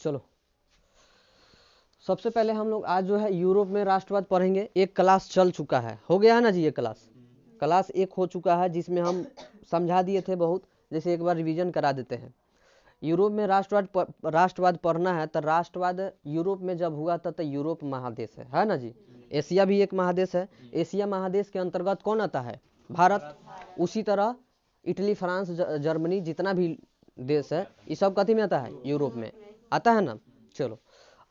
चलो सबसे पहले हम लोग आज जो है यूरोप में राष्ट्रवाद पढ़ेंगे। एक क्लास चल चुका है, हो गया है ना जी, ये क्लास एक हो चुका है जिसमें हम समझा दिए थे बहुत। जैसे एक बार रिवीजन करा देते हैं। यूरोप में राष्ट्रवाद पढ़ना है तो राष्ट्रवाद यूरोप में जब हुआ था तो यूरोप महादेश है ना जी। एशिया भी एक महादेश है। एशिया महादेश के अंतर्गत कौन आता है? भारत। उसी तरह इटली, फ्रांस, जर्मनी जितना भी देश है ये सब कथी में आता है? यूरोप में आता है ना। चलो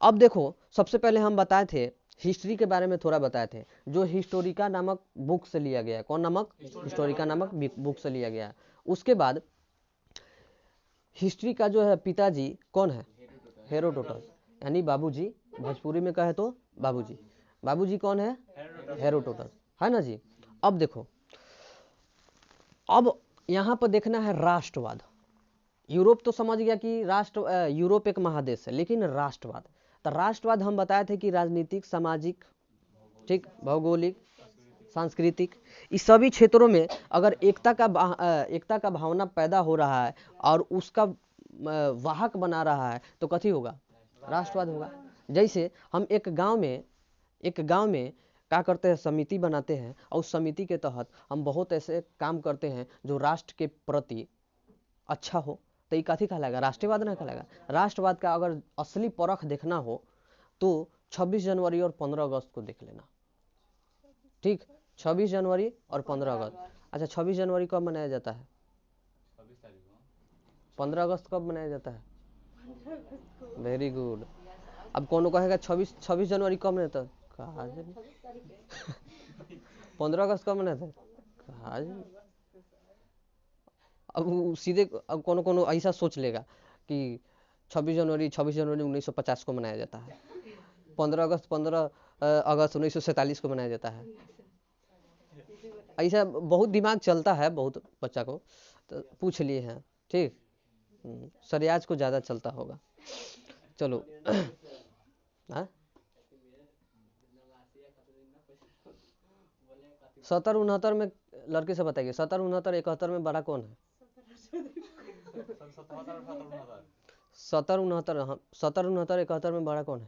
अब देखो, सबसे पहले हम बताए थे हिस्ट्री के बारे में थोड़ा बताए थे, जो हिस्टोरिका नामक बुक से लिया गया है। कौन नामक? हिस्टोरिका नामक बुक से लिया गया है। उसके बाद हिस्ट्री का जो है पिताजी कौन है? हेरोडोटस, यानी बाबूजी। भोजपुरी में कहे तो बाबूजी। बाबूजी कौन है? हेरोडोटस, है ना जी। अब देखो, अब यहाँ पर देखना है राष्ट्रवाद। यूरोप तो समझ गया कि यूरोप एक महादेश है, लेकिन राष्ट्रवाद, तो राष्ट्रवाद हम बताए थे कि राजनीतिक, सामाजिक, ठीक, भौगोलिक, सांस्कृतिक, इस सभी क्षेत्रों में अगर एकता का भावना पैदा हो रहा है और उसका वाहक बना रहा है तो कथी होगा? राष्ट्रवाद होगा। जैसे हम एक गांव में क्या करते हैं? समिति बनाते हैं और उस समिति के तहत हम बहुत ऐसे काम करते हैं जो राष्ट्र के प्रति अच्छा हो, तो ये कथी कहलाएगा? राष्ट्रवाद ना कहलाएगा। राष्ट्रवाद का अगर असली परख देखना हो तो 26 जनवरी और 15 अगस्त को देख लेना, ठीक। 26 जनवरी और 15 अगस्त। अच्छा, 26 जनवरी कब मनाया जाता है? 15 अगस्त कब मनाया जाता है? Very good. अब कौन कहेगा 26 जनवरी कब मनाता है? 15 अगस्त कब मनाता है? अब सीधे अब कौन ऐसा सोच लेगा कि 26 जनवरी 1950 को मनाया जाता है, 15 अगस्त 1947 को मनाया जाता है। ऐसा बहुत दिमाग चलता है बहुत बच्चा को, तो पूछ लिए हैं, ठीक। सरियाज को ज़्यादा चलता होगा। चलो 70-69 में लड़के से बताइए, 70-69-71 में बड़ा कौन है? 70-69-71 में बड़ा कौन है?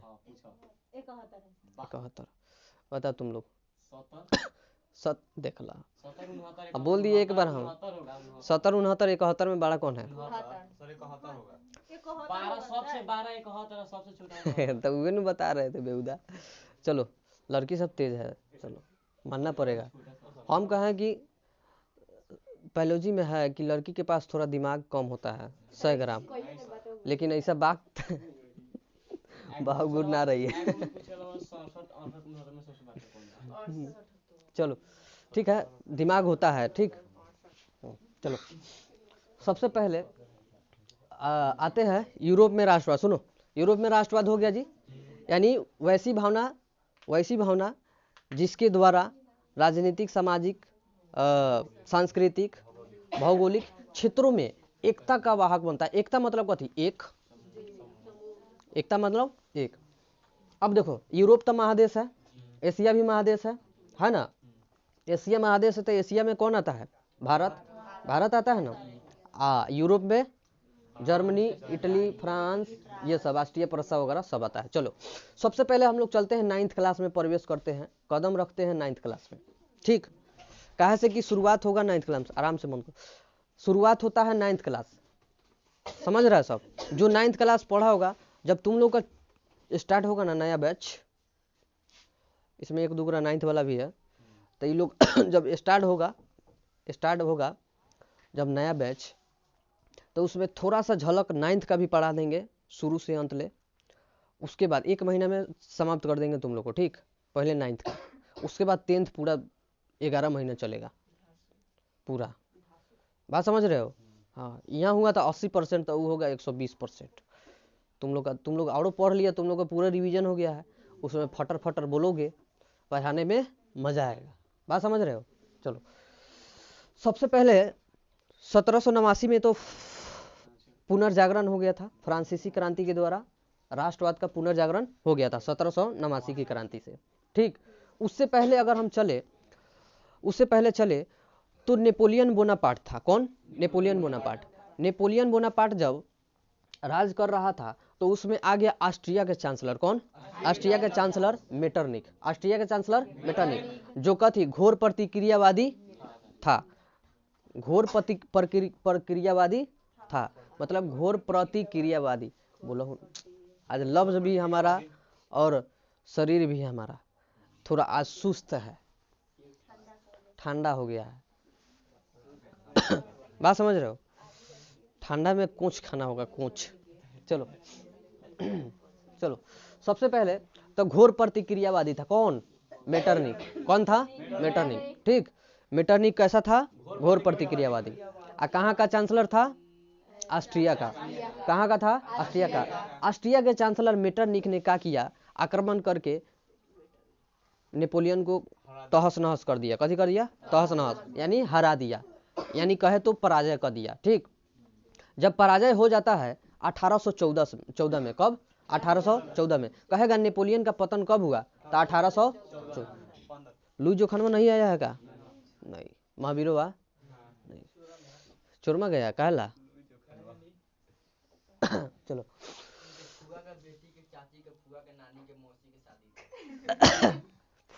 71। बता तुम लोग। देख ला, अब बोल दिए एक बार हम। 70-69-71 में बड़ा कौन है? तो वे नहीं बता रहे थे बेहुदा। चलो लड़की सब तेज है, चलो मानना पड़ेगा। हम कहें कि बायोलॉजी में है कि लड़की के पास थोड़ा दिमाग कम होता है, 100 ग्राम, लेकिन ऐसा बात बहुत गुड ना रही है। चलो ठीक है, दिमाग होता है, ठीक। चलो सबसे पहले आते हैं यूरोप में राष्ट्रवाद। सुनो, यूरोप में राष्ट्रवाद हो गया जी, यानी वैसी भावना जिसके द्वारा राजनीतिक, सामाजिक, सांस्कृतिक, भौगोलिक क्षेत्रों में एकता का वाहक बनता है। एकता मतलब कथी? एकता मतलब एक। अब देखो, यूरोप तो महादेश है, एशिया भी महादेश है ना। एशिया महादेश है तो एशिया में कौन आता है? भारत आता है ना। यूरोप में जर्मनी, इटली, फ्रांस, ये सब ऑस्ट्रिया, प्रसा वगैरह सब आता है। चलो सबसे पहले हम लोग चलते हैं 9th क्लास में, प्रवेश करते हैं, कदम रखते हैं 9th क्लास में, ठीक। कहे से कि शुरुआत होगा 9th क्लास, आराम से मन को, शुरुआत होता है 9th क्लास, समझ रहा है सब। जो 9th क्लास पढ़ा होगा, जब तुम लोग का स्टार्ट होगा ना नया बैच, इसमें 1 2 9th वाला भी है, तो ये लोग जब स्टार्ट होगा जब नया बैच, तो उसमें थोड़ा सा झलक 9th का भी पढ़ा देंगे शुरू से अंत ले। उसके बाद 1 महीना में समाप्त कर देंगे तुम लोग को, ठीक। पहले 9th का, उसके बाद 10th पूरा 11 महीना चलेगा पूरा। बात समझ रहे हो? हाँ, यहाँ हुआ था 80%, तो वो होगा 120%। तुम लोग और पढ़ लिया, तुम लोग का पूरा रिवीजन हो गया है, उसमें फटर बोलोगे, पढ़ाने में मजा आएगा। बात समझ रहे हो? चलो सबसे पहले 1789 में तो पुनर्जागरण हो गया था, फ्रांसीसी क्रांति के द्वारा राष्ट्रवाद का पुनर्जागरण हो गया था 1789 की क्रांति से, ठीक। उससे पहले अगर हम चले तो नेपोलियन बोनापार्ट था। कौन? नेपोलियन बोनापार्ट जब राज कर रहा था तो उसमें आ गया ऑस्ट्रिया के चांसलर। कौन? ऑस्ट्रिया के चांसलर मेटरनिक। ऑस्ट्रिया के चांसलर मेटरनिक, जो कथी घोर प्रतिक्रियावादी था। घोर प्रतिक्रियावादी था, मतलब घोर प्रतिक्रियावादी। बोलो, आज लफ्ज भी हमारा और शरीर भी हमारा थोड़ा आज सुस्त है, ठंडा हो गया है। बात समझ रहे हो? ठंडा में कोच खाना होगा, कोच। चलो चलो, सबसे पहले तो घोर प्रतिक्रियावादी था। कौन? मेटरनिक। कौन था? मेटरनिक। ठीक, मेटरनिक कैसा था? घोर प्रतिक्रियावादी। कहाँ का चांसलर था? ऑस्ट्रिया का। कहाँ का था? ऑस्ट्रिया का। ऑस्ट्रिया के चांसलर मेटरनिक ने क्या किया? आक्रमण करके नेपोलियन को तहस नहस कर दिया। कथी कर दिया? तहस नहस, यानी हरा दिया, यानी कहे तो पराजय कर दिया। ठीक, जब पराजय हो जाता है 1814 में। कब? 1814 में। कहेगा नेपोलियन का पतन कब हुआ? तो 1814। लुई जोखन में नहीं आया है का? नहीं। महावीरो वा नहीं, चुरमा गया कहला। चलो,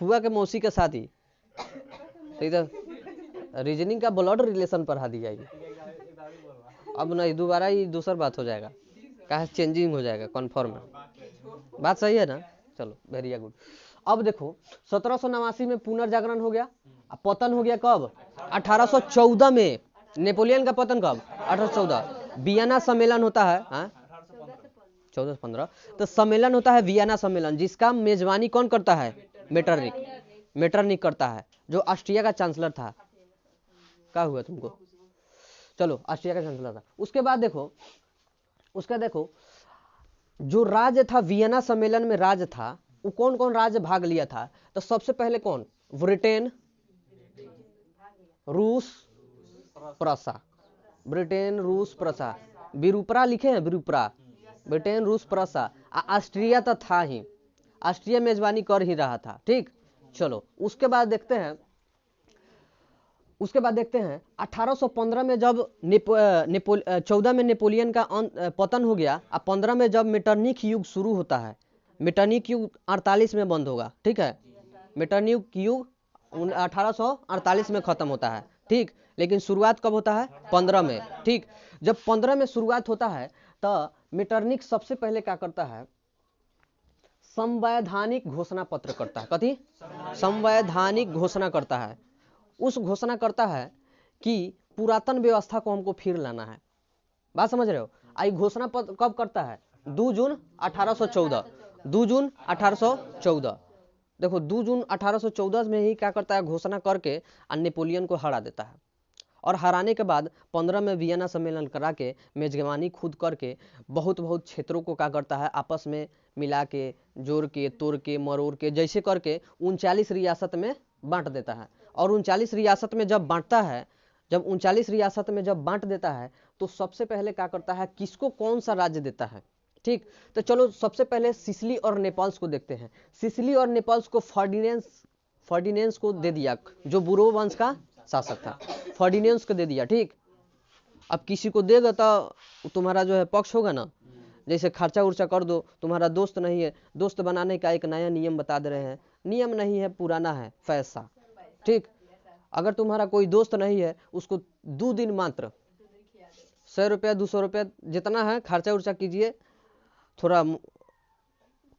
फुआ के मौसी के शादी, तो रीजनिंग का ब्लड रिलेशन पढ़ा दिया ये। अब नहीं, दोबारा ये दूसरा बात हो जाएगा, कहा चेंजिंग हो जाएगा, कन्फर्म है। बात सही है ना? चलो, वेरी गुड। अब देखो 1789 में पुनर्जागरण हो गया। पतन हो गया कब? 1814 में। नेपोलियन का पतन कब? 1814। वियना सम्मेलन होता है, 14 से 15। तो सम्मेलन होता है वियना सम्मेलन, जिसका मेजबानी कौन करता है? मेटरनिक। मेटरनिक करता है, जो ऑस्ट्रिया का चांसलर था। क्या हुआ तुमको? चलो, ऑस्ट्रिया का चांसलर था। उसके बाद देखो जो राज्य था वियना सम्मेलन में, राज्य था वो कौन कौन राज्य भाग लिया था? तो सबसे पहले कौन? ब्रिटेन, रूस, प्रसा। ब्रिटेन, रूस, प्रसा। विरुपरा लिखे हैं, विरुपरा। ब्रिटेन, रूस, प्रसा। ऑस्ट्रिया तो था ही, ऑस्ट्रिया मेजबानी कर ही रहा था। ठीक, चलो उसके बाद देखते हैं 1815 में जब 14 में नेपोलियन का पतन हो गया, और 15 में जब मेटरनिक युग शुरू होता है। मेटरनिक युग 48 में बंद होगा। ठीक है, मेटरनिक युग 1848 में खत्म होता है। ठीक, लेकिन शुरुआत कब होता है? 15 में। ठीक, जब 15 में शुरुआत होता है तो मेटरनिक सबसे पहले क्या करता है? संवैधानिक घोषणा पत्र करता है। कथी? संवैधानिक घोषणा करता है। उस घोषणा करता है कि पुरातन व्यवस्था को हमको फिर लाना है। बात समझ रहे हो? आई घोषणा पत्र कब करता है? 2 जून 1814। 2 जून 1814। देखो 2 जून 1814 में ही क्या करता है? घोषणा करके नेपोलियन को हरा देता है। और हराने के बाद 15 में वियना सम्मेलन करा के मेजबानी खुद करके बहुत क्षेत्रों को क्या करता है? आपस में मिला के, जोड़ के, तोड़ के, मरोड़ के, जैसे करके 39 रियासत में बांट देता है। और 39 रियासत में जब बांटता है, जब 39 रियासत में जब बांट देता है, तो सबसे पहले क्या करता है? किसको कौन सा राज्य देता है? ठीक, तो चलो सबसे पहले सिसिली और नेपाल्स को देखते हैं। सिसिली और नेपाल्स को फर्डिनेंस को दे दिया, जो बुरो वंश का शासक था। फर्डिनेंस को दे दिया। ठीक, अब किसी को देगा तो तुम्हारा जो है पक्ष होगा ना। जैसे खर्चा उर्चा कर दो, तुम्हारा दोस्त नहीं है, दोस्त बनाने का एक नया नियम बता दे रहे हैं। नियम नहीं है, पुराना है, पैसा। ठीक, अगर तुम्हारा कोई दोस्त नहीं है, उसको 2 दिन मात्र 100 रुपया 200 रुपया जितना है खर्चा उर्चा कीजिए, थोड़ा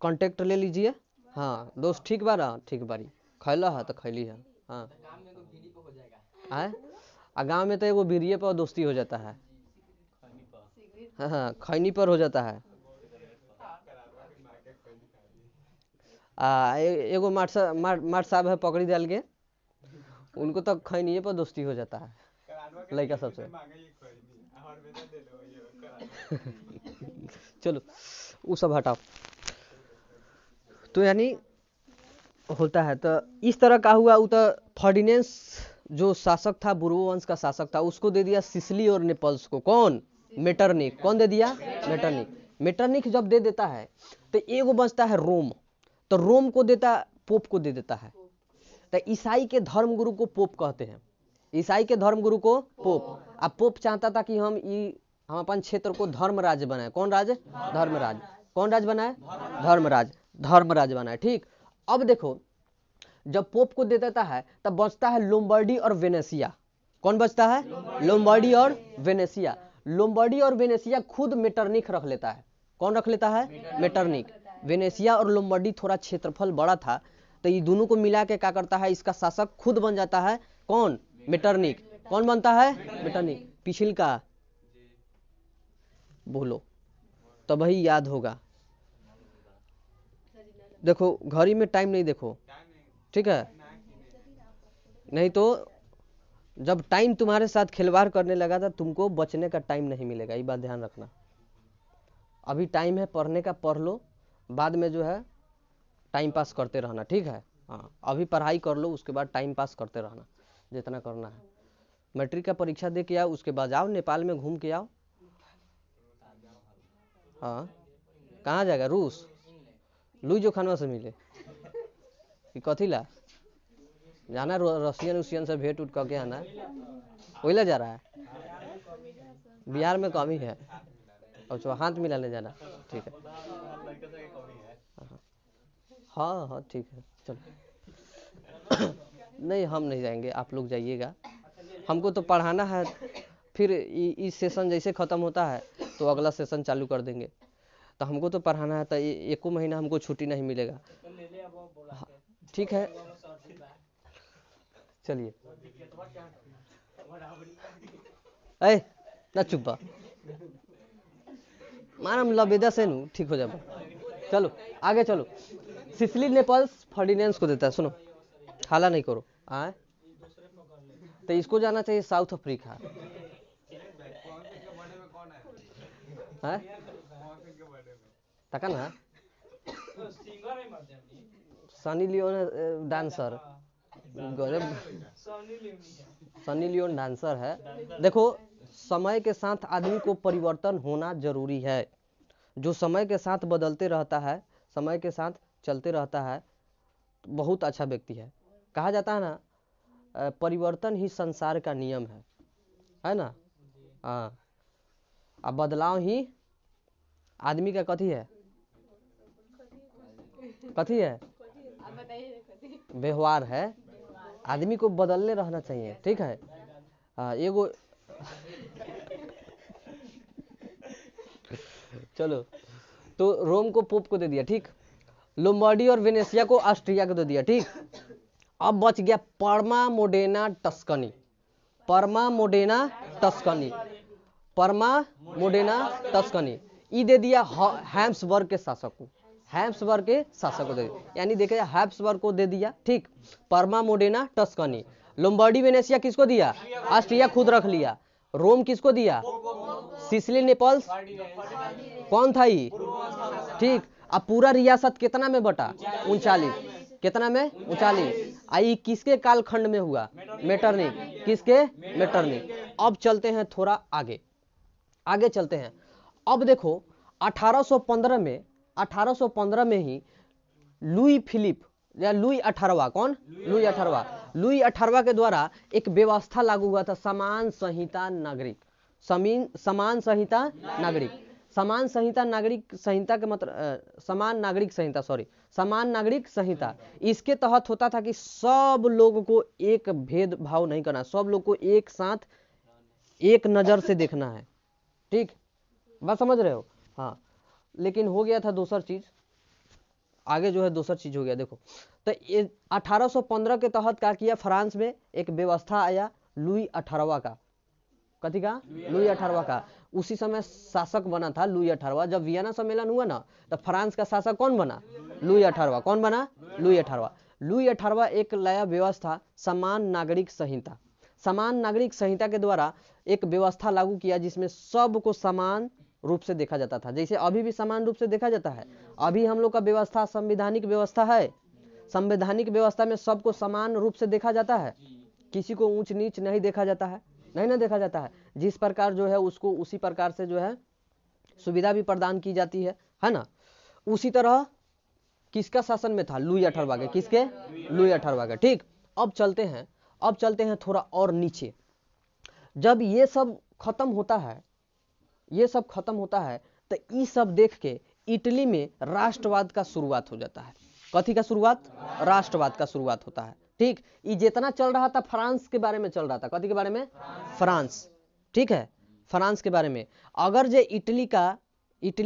कांटेक्ट ले लीजिए। हाँ दोस्त, ठीक बा रहा, ठीक बारी खैला है तो खैली है। हाँ, गाँव में तो एगो बीरिये पर दोस्ती हो जाता है। हाँ, खैनी पर हो जाता है। एगो माट साहब है, पकड़ी डाल के, उनको तो खैनिए पर दोस्ती हो जाता है लड़का सबसे। चलो वो सब हटाओ। तो यानी होता है, तो इस तरह का हुआ। वो तो फर्डिनेंस जो शासक था, बुर्बो वंश का शासक था, उसको दे दिया सिसिली और नेपल्स को। कौन? मेटरनिक। कौन दे दिया? मेटरनिक। मेटरनिक जब दे देता है तो एगो बचता है रोम, तो रोम को देता, पोप को दे देता है। तो ईसाई के धर्मगुरु को पोप कहते हैं। ईसाई के धर्मगुरु को पोप। अब पोप चाहता था कि हम हम अपन क्षेत्र को धर्मराज बनाए। कौन राज? धर्मराज। कौन राज बनाए? धर्मराज। धर्मराज बनाए। ठीक, अब देखो जब पोप को दे देता है तब बचता है लोम्बार्डी और वेनेसिया। कौन बचता है? लोम्बार्डी और वेनेसिया। लोम्बार्डी और वेनेसिया खुद मेटरनिक रख लेता है। कौन रख लेता है? मेटरनिक। वेनेसिया और लोम्बार्डी थोड़ा क्षेत्रफल बड़ा था, तो ये दोनों को मिला के क्या करता है, इसका शासक खुद बन जाता है। कौन? मेटरनिक। कौन बनता है? मेटरनिक। पिछिल का बोलो तो वही याद होगा। देखो घड़ी में टाइम नहीं देखो, ठीक है, नहीं तो जब टाइम तुम्हारे साथ खिलवाड़ करने लगा था तुमको बचने का टाइम नहीं मिलेगा, ये बात ध्यान रखना। अभी टाइम है पढ़ने का, पढ़ लो, बाद में जो है टाइम पास करते रहना, ठीक है। हाँ, अभी पढ़ाई कर लो, उसके बाद टाइम पास करते रहना जितना करना है। मैट्रिक का परीक्षा दे के आओ, उसके बाद आओ नेपाल में घूम के आओ। हाँ, कहाँ जाएगा? रूस? लुई जो खानवा से मिले कि कथी ला जाना? रशियन उसियन से भेंट उठ करके आना, वही ला जा रहा है। बिहार में कमी है, और हाथ मिलाने जाना, ठीक है। हाँ हाँ ठीक है, चलो। नहीं हम नहीं जाएंगे, आप लोग जाइएगा, हमको तो पढ़ाना है। फिर इस सेशन जैसे खत्म होता है तो अगला सेशन चालू कर देंगे, तो हमको तो पढ़ाना है, तो एको महीना हमको छुट्टी नहीं मिलेगा। हाँ, ठीक है, चलिए। ऐ ना चुप बा, मानम लबेदा से नू ठीक हो जाए। चलो आगे चलो। सिसिली नेपल्स फर्डिनेंस को देता है, सुनो, हाला नहीं करो। आए तो इसको जाना चाहिए साउथ अफ्रीका। तका ना सनी लियोन डांसर, सनी लियोन डांसर है। देखो समय के साथ आदमी को परिवर्तन होना जरूरी है। जो समय के साथ बदलते रहता है, समय के साथ चलते रहता है, बहुत अच्छा व्यक्ति है। कहा जाता है ना, परिवर्तन ही संसार का नियम है ना। हाँ, अब बदलाव ही आदमी का कथी है? कथी है? व्यवहार है। आदमी को बदलने रहना चाहिए, ठीक है। एगो चलो, तो रोम को पोप को दे दिया, ठीक। लोम्बार्डी और वेनेसिया को ऑस्ट्रिया को दे दिया, ठीक। अब बच गया Parma Modena Tuscany. Parma Modena Tuscany, Parma Modena Tuscany, ये दे दिया हैब्सबर्ग के शासक को। हैब्सबर्ग के शासक को दे दिया, यानी देखिए हैब्सबर्ग को दे दिया, ठीक। Parma Modena Tuscany. Lombardy Venetia किसको दिया? ऑस्ट्रिया खुद रख लिया। रोम किसको दिया? सिसिली नेपल्स, कौन था ये? ठीक। अब पूरा रियासत कितना में बटा? 39। कितना में? 39। आई किसके कालखंड में हुआ? मेटरनिक। किसके? मेटरनिक। अब चलते हैं थोड़ा आगे, आगे चलते हैं। अब देखो 1815 में ही लुई फिलिप या लुई 18वां, कौन? लुई 18वां। लुई 18वां के द्वारा एक व्यवस्था लागू हुआ था, समान संहिता नागरिक। समान संहिता नागरिक। समान संहिता नागरिक संहिता के मतलब समान नागरिक संहिता, सॉरी, समान नागरिक संहिता। इसके तहत होता था कि सब लोगों को एक भेदभाव नहीं करना, सब लोग को एक साथ एक नजर से देखना है, ठीक। बात समझ रहे हो? हाँ, लेकिन हो गया था दूसर चीज, आगे जो है दूसर चीज हो गया। देखो तो 1815 के तहत क्या किया, फ्रांस में एक व्यवस्था आया लुई 18वां का। कथी का? लुई 18वां का। उसी समय शासक बना था लुई 18वां। जब वियना सम्मेलन हुआ ना, तो फ्रांस का शासक कौन बना? लुई 18वां। कौन बना? लुई 18वां। लुई 18वां एक नया व्यवस्था, समान नागरिक संहिता। समान नागरिक संहिता के द्वारा एक व्यवस्था लागू किया जिसमें सबको समान रूप से देखा जाता था। जैसे अभी भी समान रूप से देखा जाता है। अभी हम लोग का व्यवस्था संवैधानिक व्यवस्था है। संवैधानिक व्यवस्था में सबको समान रूप से देखा जाता है, किसी को ऊंच नीच नहीं देखा जाता है, नहीं ना देखा जाता है। जिस प्रकार जो है उसको उसी प्रकार से जो है सुविधा भी प्रदान की जाती है ना। उसी तरह किसका शासन में था? लुई 18वां के। किसके? लुई 18वां के, ठीक। अब चलते हैं थोड़ा और नीचे। जब ये सब खत्म होता है ये सब खत्म होता है तो ये सब देख के इटली में राष्ट्रवाद का शुरुआत हो जाता है। कथी का शुरुआत? राष्ट्रवाद का शुरुआत होता है। ठीक, ये जितना चल रहा था फ्रांस के बारे में चल रहा था। कथी के बारे में? फ्रांस। ठीक है, फ्रांस के बारे में। अगर जे इटली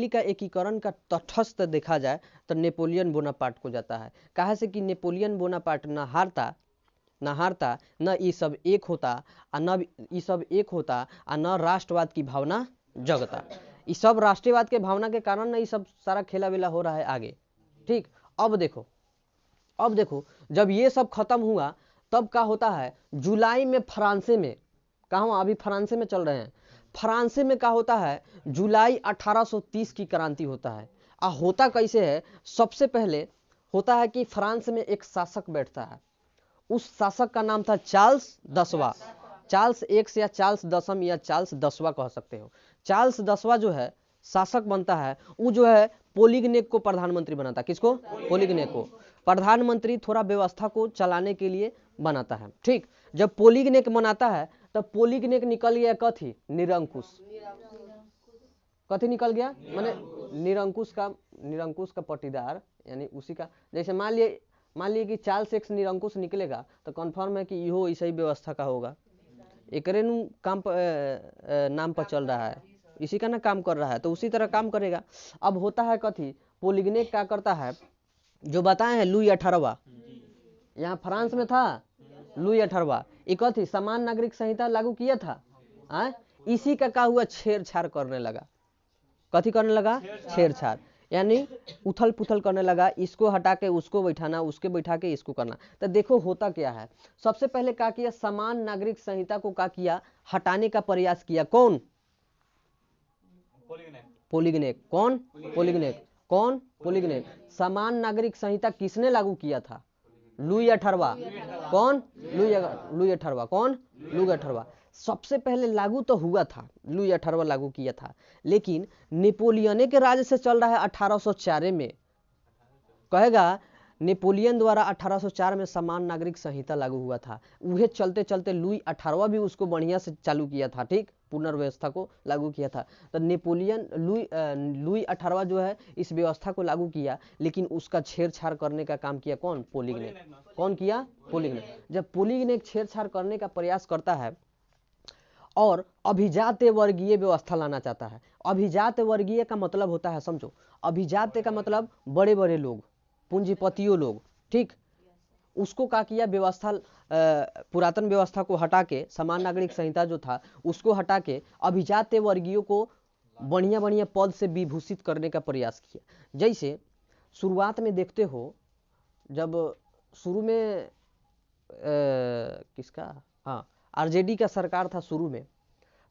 का एकीकरण का तटस्थ देखा जाए तो नेपोलियन बोनापार्ट को जाता है। कहा से कि नेपोलियन बोनापार्ट न हारता न ये सब एक होता और न राष्ट्रवाद की भावना जगता। ये सब राष्ट्रवाद के भावना के कारण न ये सब सारा खेला वेला हो रहा है आगे। ठीक, अब देखो जब ये सब खत्म हुआ तब क्या होता है, जुलाई में फ्रांसे में, कहाँ अभी फ्रांसे में चल रहे हैं, फ्रांसे में क्या होता है, जुलाई 1830 की क्रांति होता है। होता कैसे है? सबसे पहले होता है कि फ्रांस में एक शासक बैठता है। उस शासक का नाम था चार्ल्स 10वां। चार्ल्स एक या चार्ल्स 10 या चार्ल्स 10वां कह सकते हो। चार्ल्स 10वां जो है शासक बनता है, वो जो है पोलिगनेक को प्रधानमंत्री बनाता है। किसको? पोलिगनेक को प्रधानमंत्री थोड़ा व्यवस्था को चलाने के लिए बनाता है। ठीक, जब पोलिगनेक बनाता है तब पोलिगनेक निकल गया कथी? निरंकुश। कथी निकल गया? माने निरंकुश का पटीदार, यानी उसी का। जैसे मान लिए कि चार्ल्स एक्स निरंकुश निकलेगा तो कंफर्म है कि इहो ऐसा ही व्यवस्था का होगा। एकरे काम नाम पर चल रहा है, इसी का ना काम कर रहा है, तो उसी तरह काम करेगा। अब होता है कथी, पोलिगनेक क्या करता है, जो बताए हैं लुई 18वां, यहाँ फ्रांस में था लुई 18वां, एक कथी समान नागरिक संहिता लागू किया था। इसी का क्या हुआ, छेड़छाड़ करने लगा। कथी करने लगा? छेड़छाड़, यानी उथल पुथल करने लगा। इसको हटा के उसको बैठाना, उसके बैठा के इसको करना। तो देखो होता क्या है, सबसे पहले क्या किया, समान नागरिक संहिता को क्या किया, हटाने का प्रयास किया। कौन? पोलिगनेक। कौन? पोलिगनेक। कौन? पोलिगनेक। समान नागरिक संहिता किसने लागू किया था? लुई 18वां। कौन? लुई 18वां। कौन? लुई 18वां। सबसे पहले लागू तो हुआ था, लुई 18वां लागू किया था, लेकिन नेपोलियन के राज्य से चल रहा है 1804 में। कहेगा नेपोलियन द्वारा 1804 में समान नागरिक संहिता लागू हुआ था। उहे चलते चलते लुई 18वां भी उसको बढ़िया से चालू किया था। ठीक, पुनर्व्यवस्था को लागू किया था। तो नेपोलियन लुई 18वां जो है इस व्यवस्था को लागू किया, लेकिन उसका छेड़छाड़ करने का काम किया कौन? पोलिगनेक। कौन किया? पोलिगनेक। जब पोलिगनेक छेड़छाड़ करने का प्रयास करता है और अभिजात्य वर्गीय व्यवस्था लाना चाहता है। अभिजात्य वर्गीय का मतलब होता है, समझो, अभिजात्य का मतलब बड़े बड़े लोग, पूंजीपतियों लोग। ठीक, उसको क्या किया, व्यवस्था पुरातन व्यवस्था को हटा के, समान नागरिक संहिता जो था उसको हटा के अभिजात्य वर्गीयों को बढ़िया बढ़िया पद से विभूषित करने का प्रयास किया। जैसे शुरुआत में देखते हो, जब शुरू में किसका, हाँ, आरजेडी का सरकार था शुरू में,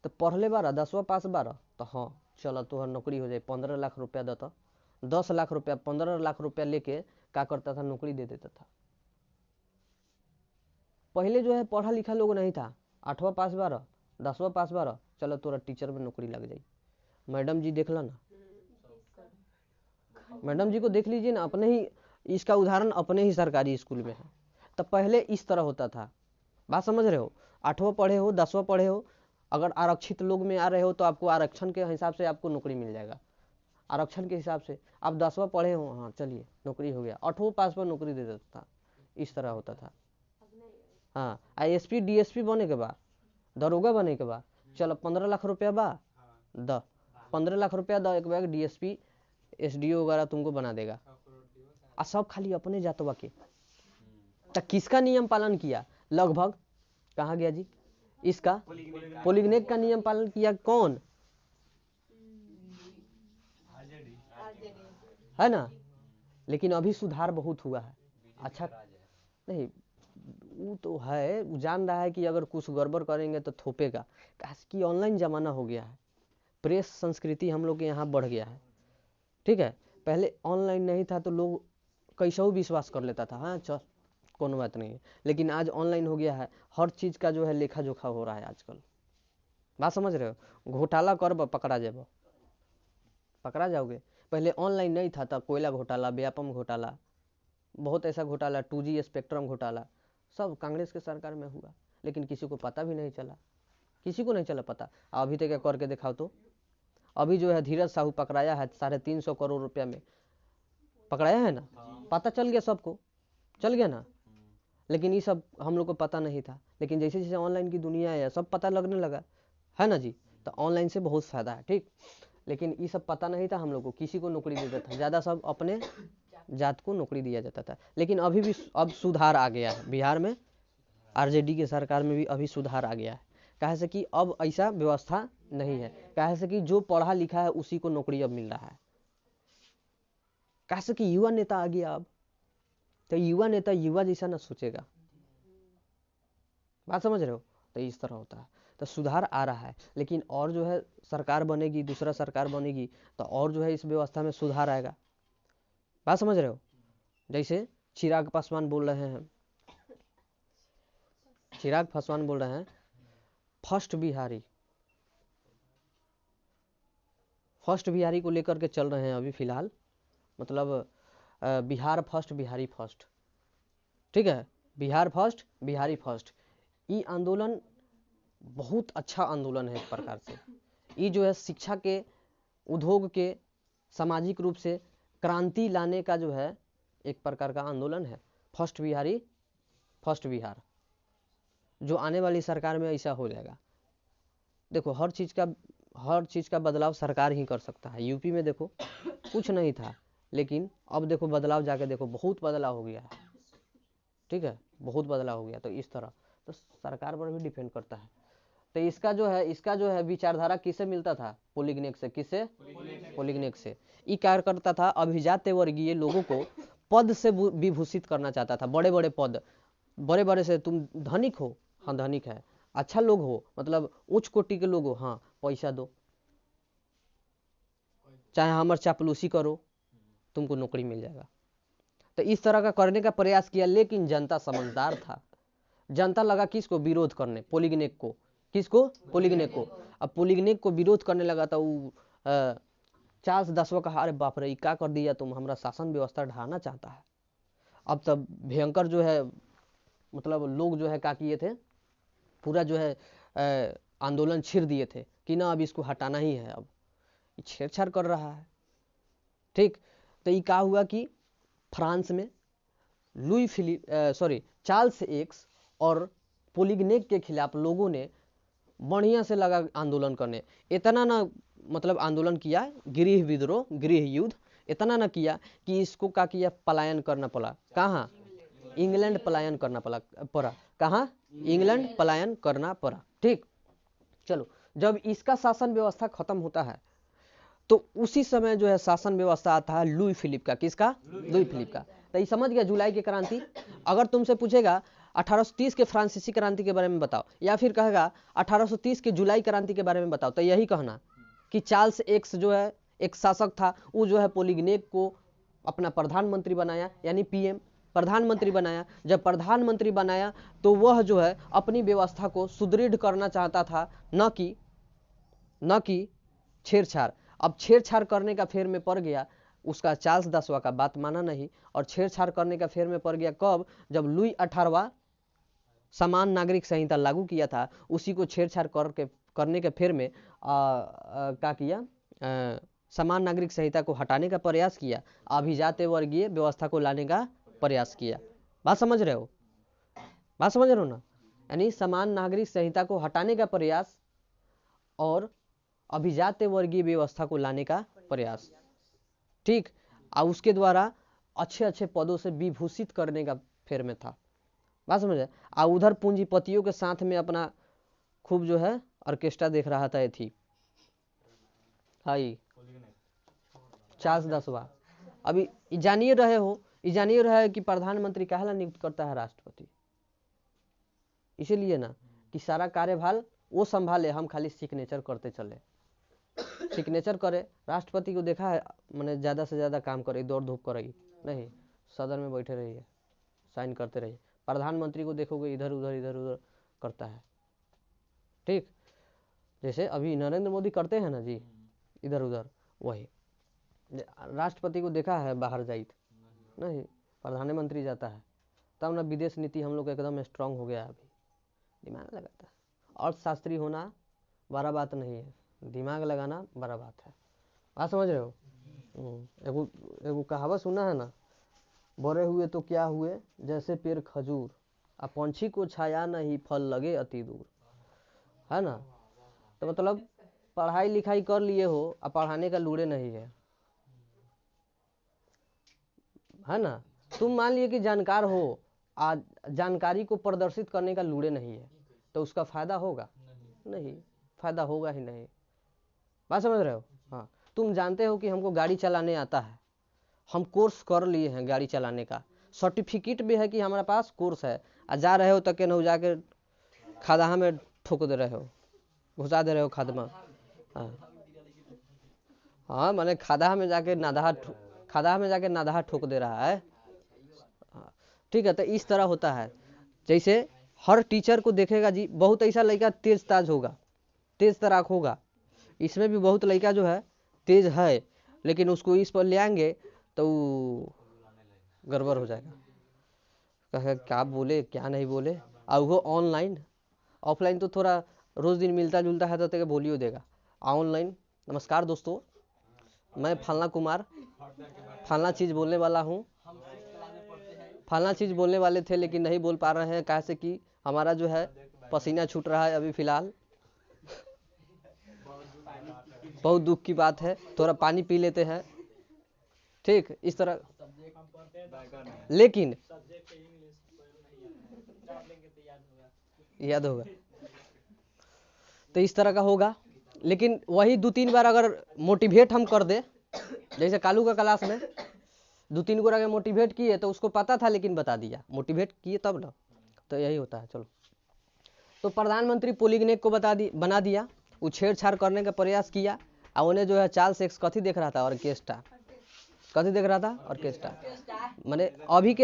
तो पढ़ले बारह 10वां पास बारह, तो हाँ चलो तोहर नौकरी हो जाए, 15 लाख रुपया देता, 10 लाख रुपया 15 लाख रुपया लेके क्या करता था, नौकरी दे देता था। पहले जो है पढ़ा लिखा लोग नहीं था, 8वां पास बारह 10वां पास बारह, चलो तोरा टीचर में नौकरी लग जाए। मैडम जी देख ला ना, मैडम जी को देख लीजिए ना, अपने ही, इसका उदाहरण अपने ही सरकारी स्कूल में है। तो पहले इस तरह होता था, बात समझ रहे हो। 8वां पढ़े हो, 10वां पढ़े हो, अगर आरक्षित लोग में आ रहे हो तो आपको आरक्षण के हिसाब से आपको नौकरी मिल जाएगा। आरक्षण के हिसाब से आप 10वां पढ़े हो, हाँ चलिए नौकरी हो गया, 8वां पास पर नौकरी दे देता था। इस तरह होता था। हाँ, ISP DSP बने के बाद, दरोगा बने के बाद, चलो 15 लाख रुपया बा, 15 लाख रुपया द, एक बार DSP SDO वगैरह तुमको बना देगा। सब खाली अपने जातवा के। तो किसका नियम पालन किया? लगभग, कहाँ गया जी, इसका पोलिगनेक का नियम पालन किया। कौन है ना? लेकिन अभी सुधार बहुत हुआ है। अच्छा नहीं, वो तो है, वो जान रहा है कि अगर कुछ गड़बड़ करेंगे तो थोपेगा, कि ऑनलाइन जमाना हो गया है, प्रेस संस्कृति हम लोग के यहाँ बढ़ गया है। ठीक है, पहले ऑनलाइन नहीं था तो लोग कैसा विश्वास कर लेता था, हाँ चल कोनो बात नहीं है, लेकिन आज ऑनलाइन हो गया है, हर चीज का जो है लेखा जोखा हो रहा है आजकल। बात समझ रहे हो, घोटाला कर पकड़ा जाए, पकड़ा जाओगे। पहले ऑनलाइन नहीं था तो कोयला घोटाला, व्यापम घोटाला, बहुत ऐसा घोटाला, 2G स्पेक्ट्रम घोटाला, सब कांग्रेस के सरकार में हुआ, लेकिन किसी को पता भी नहीं चला, किसी को नहीं चला पता। अभी तक करके दिखाओ तो, अभी जो है धीरज साहू पकड़ाया है 350 करोड़ रुपया में, पकड़ाया है ना, पता चल गया सबको, चल गया ना। लेकिन ये सब हम लोग को पता नहीं था, लेकिन जैसे जैसे ऑनलाइन की दुनिया है सब पता लगने लगा, है ना जी। तो ऑनलाइन से बहुत फायदा है, ठीक। लेकिन ये सब पता नहीं था हम लोग को, किसी को नौकरी देता था, ज़्यादा सब अपने जात को नौकरी दिया जाता था। लेकिन अभी भी अब सुधार आ गया है बिहार में, आरजेडी के सरकार में भी अभी सुधार आ गया है। कहे से कि अब ऐसा व्यवस्था नहीं है, कहे से कि जो पढ़ा लिखा है उसी को नौकरी अब मिल रहा है। कहे से कि युवा नेता आ गया अब, तो युवा नेता युवा जैसा ना सोचेगा, बात समझ रहे हो। तो इस तरह होता है, तो सुधार आ रहा है। लेकिन और जो है सरकार बनेगी, दूसरा सरकार बनेगी, तो और जो है इस व्यवस्था में सुधार आएगा, बात समझ रहे हो। जैसे चिराग पासवान बोल रहे हैं, चिराग पासवान बोल रहे हैं फर्स्ट बिहारी को लेकर के चल रहे हैं अभी फिलहाल, मतलब बिहार फर्स्ट बिहारी फर्स्ट, ठीक है, बिहार फर्स्ट बिहारी फर्स्ट। ये आंदोलन बहुत अच्छा आंदोलन है एक प्रकार से। ये जो है शिक्षा के, उद्योग के, सामाजिक रूप से क्रांति लाने का जो है एक प्रकार का आंदोलन है। फर्स्ट बिहारी फर्स्ट बिहार, जो आने वाली सरकार में ऐसा हो जाएगा। देखो हर चीज़ का बदलाव सरकार ही कर सकता है। यूपी में देखो कुछ नहीं था, लेकिन अब देखो बदलाव, जाके देखो बहुत बदलाव हो गया है, ठीक है, बहुत बदलाव हो गया। तो इस तरह तो सरकार पर भी डिपेंड करता है। तो इसका जो है विचारधारा किससे मिलता था, पॉलीग्नेक से। किससे? पॉलीग्नेक से। ये क्या करता था, अभिजात वर्गीय लोगों को पद से विभूषित करना चाहता था, बड़े बड़े पद, बड़े बड़े से, तुम धनिक हो, हाँ धनिक है, अच्छा लोग हो, मतलब उच्च कोटि के लोग हो, हाँ पैसा दो, चाहे हमारे चापलूसी करो, तुमको नौकरी मिल जाएगा। तो इस तरह का करने का प्रयास किया, लेकिन जनता समझदार था। जनता लगा किसको विरोध करने, पॉलीग्नेक को। किसको? पॉलीग्नेक को। अब पॉलीग्नेक को विरोध करने लगा था वो चार्ल्स दसवां कहा, अरे बाप रे क्या कर दिया तुम, हमारा शासन व्यवस्था ढाना चाहता है। अब तब भयंकर जो है, मतलब लोग जो है क्या किए थे, पूरा जो है आंदोलन छेड़ दिए थे कि ना अब इसको हटाना ही है, अब छेड़छाड़ कर रहा है, ठीक। तो ये क्या हुआ कि फ्रांस में चार्ल्स एक्स और पॉलीग्नेक के खिलाफ लोगों ने बढ़िया से लगा आंदोलन करने। इतना ना मतलब आंदोलन किया, गृह विद्रोह, गृह युद्ध इतना ना किया कि इसको क्या किया, पलायन करना पड़ा। कहाँ? इंग्लैंड पलायन करना पड़ा। कहाँ? इंग्लैंड पलायन करना पड़ा, ठीक। चलो, जब इसका शासन व्यवस्था खत्म होता है तो उसी समय जो है शासन व्यवस्था आता है लुई फिलिप का। किसका? लुई फिलिप का। तो ये समझ गया जुलाई की क्रांति। अगर तुमसे पूछेगा 1830 के फ्रांसीसी क्रांति के बारे में बताओ, या फिर कहेगा 1830 के जुलाई क्रांति के बारे में बताओ, तो यही कहना कि चार्ल्स एक्स जो है एक शासक था, वो जो है पॉलीग्नेक को अपना प्रधानमंत्री बनाया, यानी पीएम, प्रधानमंत्री बनाया। जब प्रधानमंत्री बनाया तो वह जो है अपनी व्यवस्था को सुदृढ़ करना चाहता था, न कि छेड़छाड़। अब छेड़छाड़ करने का फेर में पड़ गया, उसका चार्ल्स दसवां का बात माना नहीं, और छेड़छाड़ करने का फेर में पड़ गया कब? जब लुई 18वां समान नागरिक संहिता लागू किया था, उसी को छेड़छाड़ करने के फेर में क्या किया, समान नागरिक संहिता को हटाने का प्रयास किया, अभिजात वर्गीय व्यवस्था को लाने का प्रयास किया। बात समझ रहे हो? बात समझ रहे हो ना? यानी समान नागरिक संहिता को हटाने का प्रयास और अभिजात वर्गीय व्यवस्था को लाने का प्रयास, ठीक। और उसके द्वारा अच्छे अच्छे पदों से विभूषित करने का फेर में था। बात समझे? और उधर पूंजीपतियों के साथ में अपना खूब जो है ऑर्केस्ट्रा देख रहा था। ये थी हाई चार्ल्स दसवां। अभी जानिए रहे कि प्रधानमंत्री काहे ला नियुक्त करता है राष्ट्रपति, इसीलिए ना कि सारा कार्यभार वो संभाले, हम खाली सिग्नेचर करते चले, सिग्नेचर करे। राष्ट्रपति को देखा है मैंने ज़्यादा से ज़्यादा काम करे, दौड़ धूप करेगी नहीं, सदन में बैठे रहिए, साइन करते रहिए। प्रधानमंत्री को देखोगे इधर उधर करता है, ठीक। जैसे अभी नरेंद्र मोदी करते हैं ना जी, इधर उधर, वही। राष्ट्रपति को देखा है बाहर जाइत नहीं, प्रधानमंत्री जाता है, तब ना विदेश नीति हम लोग एकदम स्ट्रांग हो गया है। अभी दिमाग लगाता है। अर्थशास्त्री होना बड़ा बात नहीं है, दिमाग लगाना बड़ा बात है। बात समझ रहे हो? एगो एगो कहावत सुना है ना, बड़े हुए तो क्या हुए जैसे पेड़ खजूर, अब पंछी को छाया नहीं फल लगे अति दूर, है ना। तो मतलब पढ़ाई लिखाई कर लिए हो अब पढ़ाने का लूड़े नहीं है ना। तुम मान लिए कि जानकार हो, आज जानकारी को प्रदर्शित करने का लूड़े नहीं है, तो उसका फायदा होगा नहीं, फायदा होगा ही नहीं। बात समझ रहे हो? हाँ, तुम जानते हो कि हमको गाड़ी चलाने आता है, हम कोर्स कर लिए हैं गाड़ी चलाने का, सर्टिफिकेट भी है कि हमारे पास कोर्स है, आ जा रहे हो तो केनहू जाके खदाहा में ठोक दे रहे हो, घुसा दे रहे हो खाद में। हाँ मैंने खदाहा में जाके नादहा ठोक दे रहा है। ठीक है, तो इस तरह होता है। जैसे हर टीचर को देखेगा जी, बहुत ऐसा लड़का तेज ताज होगा, तेज तराक होगा, इसमें भी बहुत लड़का जो है तेज है, लेकिन उसको इस पर ले आएंगे तो गड़बड़ हो जाएगा, कहे क्या बोले क्या नहीं बोले। और वो ऑनलाइन, ऑफलाइन तो थोड़ा रोज दिन मिलता जुलता है तो तेरे बोलियो देगा। ऑनलाइन, नमस्कार दोस्तों, मैं फलना कुमार फलना चीज़ बोलने वाला हूँ, फलना चीज़ बोलने वाले थे लेकिन नहीं बोल पा रहे हैं, कैसे कि हमारा जो है पसीना छूट रहा है अभी फिलहाल, बहुत दुख की बात है, थोड़ा पानी पी लेते हैं। ठीक, इस तरह। लेकिन याद होगा, तो इस तरह का होगा। लेकिन वही 2-3 बार अगर मोटिवेट हम कर दे, जैसे कालू का क्लास में 2-3 बार अगर मोटिवेट किए तो उसको पता था लेकिन बता दिया, मोटिवेट किए तब ना, तो यही होता है। चलो, तो प्रधानमंत्री पॉलीग्नेक को बना दिया, वो छेड़छाड़ करने का प्रयास किया, और उन्हें जो है चार्ल्स एक्स कथी देख रहा था, ऑर्केस्ट्रा, कथी देख रहा था, ऑर्केस्ट्रा। माने अभी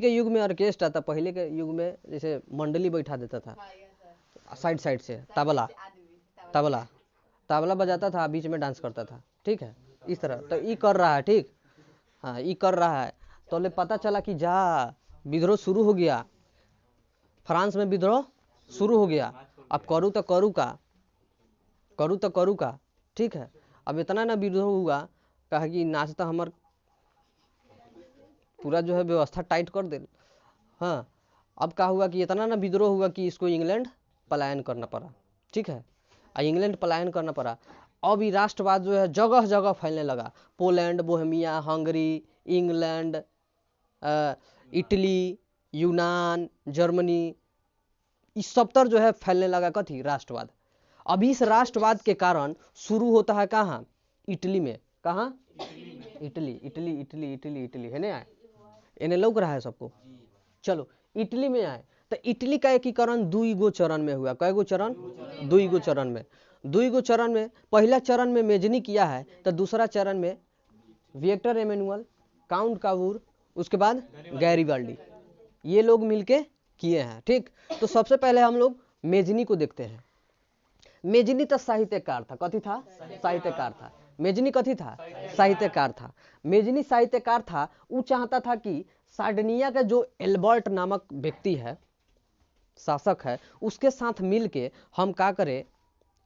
के युग में ऑर्केस्ट्रा था, पहले के युग में जैसे मंडली बैठा देता था साइड साइड से, तबला तबला तबला बजाता था, बीच में डांस करता था। ठीक है, इस तरह तो ये कर रहा है। ठीक, हाँ ये कर रहा है, तो ले पता चला कि जा विद्रोह शुरू हो गया, फ्रांस में विद्रोह शुरू हो गया। अब करूँ तो करूँ का। ठीक है, अब इतना ना विद्रोह हुआ, कहा कि नाचता हमार पूरा जो है व्यवस्था टाइट कर दे। हाँ, अब क्या हुआ कि इतना ना विद्रोह हुआ कि इसको इंग्लैंड पलायन करना पड़ा। ठीक है, इंग्लैंड पलायन करना पड़ा। अब ये राष्ट्रवाद जो है जगह जगह फैलने लगा, Poland, Bohemia, Hungary, England, Italy, यूनान, जर्मनी, इस सब तर जो है फैलने लगा कथी, राष्ट्रवाद। अब इस राष्ट्रवाद के कारण शुरू होता है कहाँ, इटली में। कहाँ, Italy Italy Italy Italy Italy है ना, इन्हें लौक रहा है सबको। चलो, इटली में आए तो इटली का एकीकरण 2 चरण में हुआ। कई गो चरण, 2 चरण में। 2 चरण में, पहला चरण में मेजनी किया है, तो दूसरा चरण में विक्टर एमेनुअल, काउंट काबूर, उसके बाद गैरिबाल्डी, ये लोग मिलके किए हैं। ठीक, तो सबसे पहले हम लोग मेजनी को देखते हैं। मेजनी तो साहित्यकार था, कथी था, साहित्यकार था। मेजनी कथी था, साहित्यकार था। मेजनी साहित्यकार था, वो चाहता था कि सार्डिनिया का जो एल्बर्ट नामक व्यक्ति है, शासक है, उसके साथ मिलके हम क्या करें,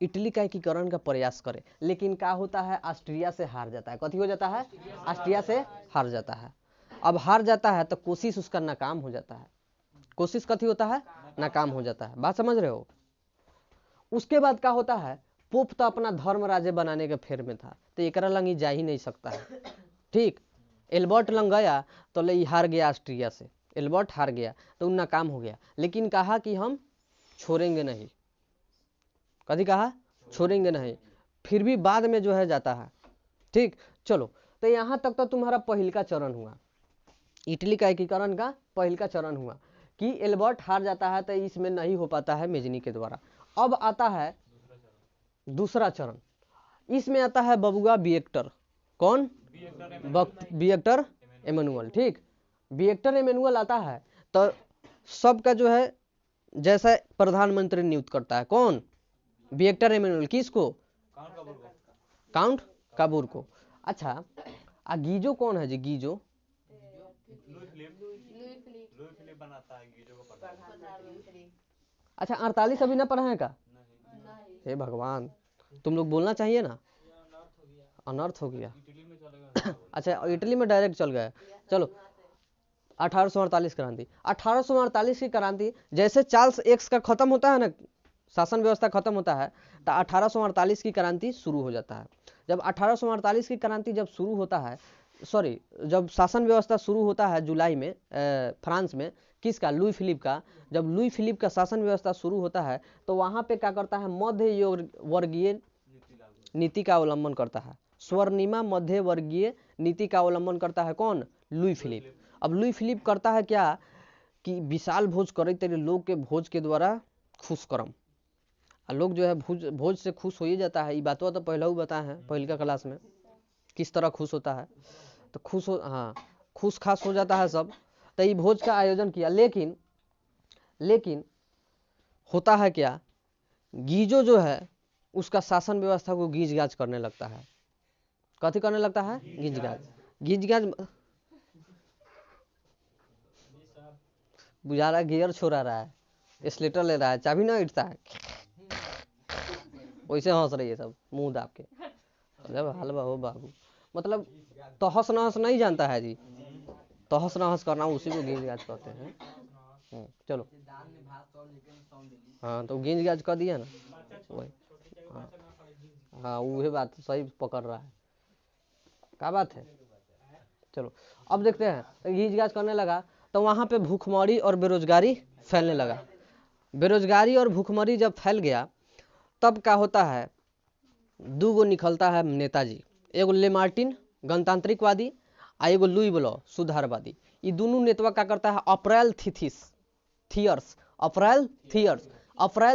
इटली का एकीकरण का प्रयास करें। लेकिन क्या होता है, ऑस्ट्रिया से हार जाता है। कथी हो जाता है, ऑस्ट्रिया से हार जाता है। अब हार जाता है तो कोशिश उसका नाकाम हो जाता है। कोशिश कथी होता है, नाकाम हो जाता है। बात समझ रहे हो? उसके बाद क्या होता है, पोप तो अपना धर्म राज्य बनाने के फेर में था, तो एकरा लंग ही जा ही नहीं सकता है। ठीक, एल्बर्ट लंग गया तो ले हार गया ऑस्ट्रिया से, एल्बर्ट हार गया तो नाकाम हो गया। लेकिन कहा कि हम छोड़ेंगे नहीं, कभी कहा छोड़ेंगे नहीं, फिर भी बाद में जो है जाता है। ठीक, चलो, तो यहाँ तक तो तुम्हारा पहल का चरण हुआ, इटली का एकीकरण का पहल का चरण हुआ कि एल्बर्ट हार जाता है, तो इसमें नहीं हो पाता है मेजनी के द्वारा। अब आता है दूसरा चरण, इसमें आता है बबुआ विक्टर। कौन, विक्टर एमेनुअल। ठीक, विक्टर एमेनुअल आता है तो सबका जो है जैसा प्रधानमंत्री नियुक्त करता है। कौन, विक्टर एमेनुअल। किसको, काउंट काबूर को। अच्छा, गीजो कौन है जी, गीजो, अच्छा 48 अभी ना पढ़ा है का, हे भगवान, तुम लोग बोलना चाहिए ना, अनर्थ हो गया। अच्छा इटली में डायरेक्ट चल गया। चलो 1848 क्रांति, 1848 की क्रांति जैसे चार्ल्स एक्स का खत्म होता है ना, शासन व्यवस्था खत्म होता है, तो 1848 की क्रांति शुरू हो जाता है। जब 1848 की क्रांति जब शुरू होता है, सॉरी जब शासन व्यवस्था शुरू होता है जुलाई में फ्रांस में, किसका, लुई फिलिप का। जब लुई फिलिप का शासन व्यवस्था शुरू होता है तो वहाँ पे क्या करता है, मध्य वर्गीय नीति का अवलंबन करता है, स्वर्णिमा मध्य वर्गीय नीति का अवलंबन करता है कौन, लुई फिलिप। अब लुई फिलिप करता है क्या कि विशाल भोज करे तेरे लोग के भोज के द्वारा खुश करम, लोग जो है भोज से खुश हो ही जाता है। ये बातों तो पहले ही बताया है पहले का क्लास में, किस तरह खुश होता है, तो खुश हो, हाँ खुश खास हो जाता है सब। तो ये भोज का आयोजन किया, लेकिन होता है क्या, गीजो जो है उसका शासन व्यवस्था को गीज गाज करने लगता है। कथी करने लगता है, गीज गाज बुझा रहा है, गियर छोड़ा रहा है, स्लेटर ले रहा है, चाबी ना इटता है, वैसे हंस रही है सब मुंह दाब के। जब हलवा हो बाबू, मतलब तहस नहस नहीं जानता है जी, तहस नहस करना उसी को गीज गाज कहते हैं। चलो हाँ तो गीज गाज कर दिया ना, वही हाँ वही बात सही पकड़ रहा है, क्या बात है। चलो अब देखते हैं, तो गीज गाज करने लगा तो वहाँ पे भूखमरी और बेरोजगारी फैलने लगा। बेरोजगारी और भूखमरी जब फैल गया तब क्या होता है, दो गो निकलता है नेताजी, एगो लेमार्टिन गणतांत्रिकवादी आ एगो लुई ब्लॉ सुधारवादी। ये दोनों नेतवा क्या करता है, अप्रैल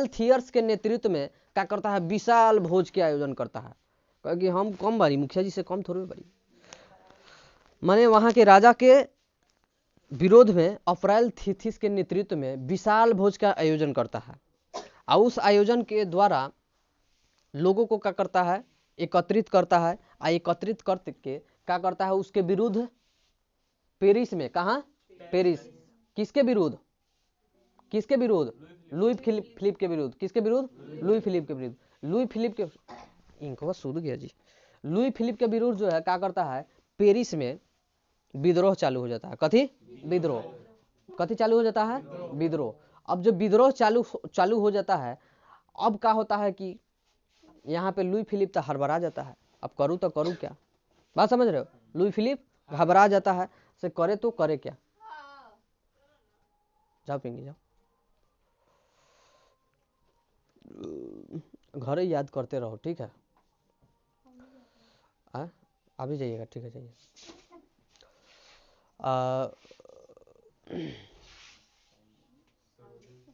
थियर्स के नेतृत्व में क्या करता है, विशाल भोज के आयोजन करता है। क्योंकि हम कम बारी, मुखिया जी से कम थोड़ी बारी, माने वहां के राजा के विरोध में अप्रैल थिथिस के नेतृत्व में विशाल भोज का आयोजन करता है। और उस आयोजन के द्वारा लोगों को क्या करता है, एकत्रित करता है। एकत्रित करके क्या करता है, उसके विरुद्ध पेरिस में, कहा पेरिस, किसके विरुद्ध, लुई फिलिप के विरुद्ध, किसके विरुद्ध, लुई फिलिप के विरुद्ध, लुई फिलिप के, इनको सूद गया जी, लुई फिलिप के विरुद्ध जो है क्या करता है, पेरिस में विद्रोह चालू हो जाता है। कथी विद्रोह, कथी चालू हो जाता है, विद्रोह। अब जब विद्रोह चालू हो जाता है, अब क्या होता है कि यहाँ पे लुई फिलिप तो हड़बड़ा जाता है, अब करूँ तो करूँ क्या, बात समझ रहे हो। लुई फिलिप घबरा जाता है, से करे तो करे क्या, जाओ पिंगी जाओ, घर याद करते रहो, ठीक है, अभी जाइएगा, ठीक है जाइए।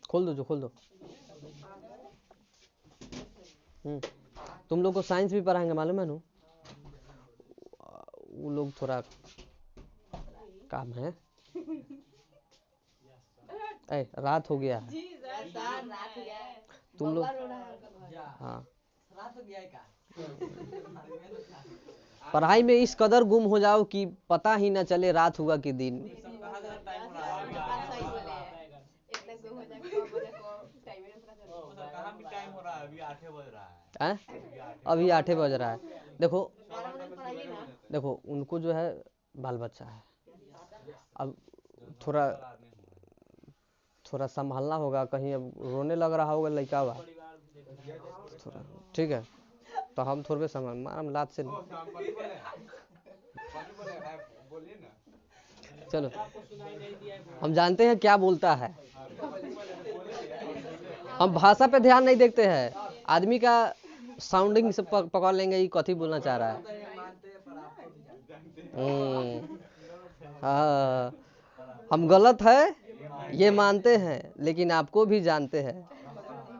खोल दो, जो खोल दो। तुम लोग को साइंस भी पढ़ाएंगे मालूम है ना, वो लोग थोड़ा काम है। रात हो गया है, तुम लोग, हाँ पढ़ाई में इस कदर गुम हो जाओ कि पता ही ना चले रात हुआ कि दिन। अभी 8 बज रहा है। देखो उनको जो है बाल बच्चा है, अब थोड़ा संभालना होगा, कहीं अब रोने लग रहा होगा लड़का हुआ थोड़ा, ठीक है, तो हम थोड़े संभाल मारम लात से। चलो हम जानते हैं क्या बोलता है, हम भाषा पे ध्यान नहीं देखते हैं, आदमी का साउंडिंग से पकड़ लेंगे ये कथी बोलना चाह रहा है। हाँ हम गलत है ये मानते हैं, लेकिन आपको भी जानते हैं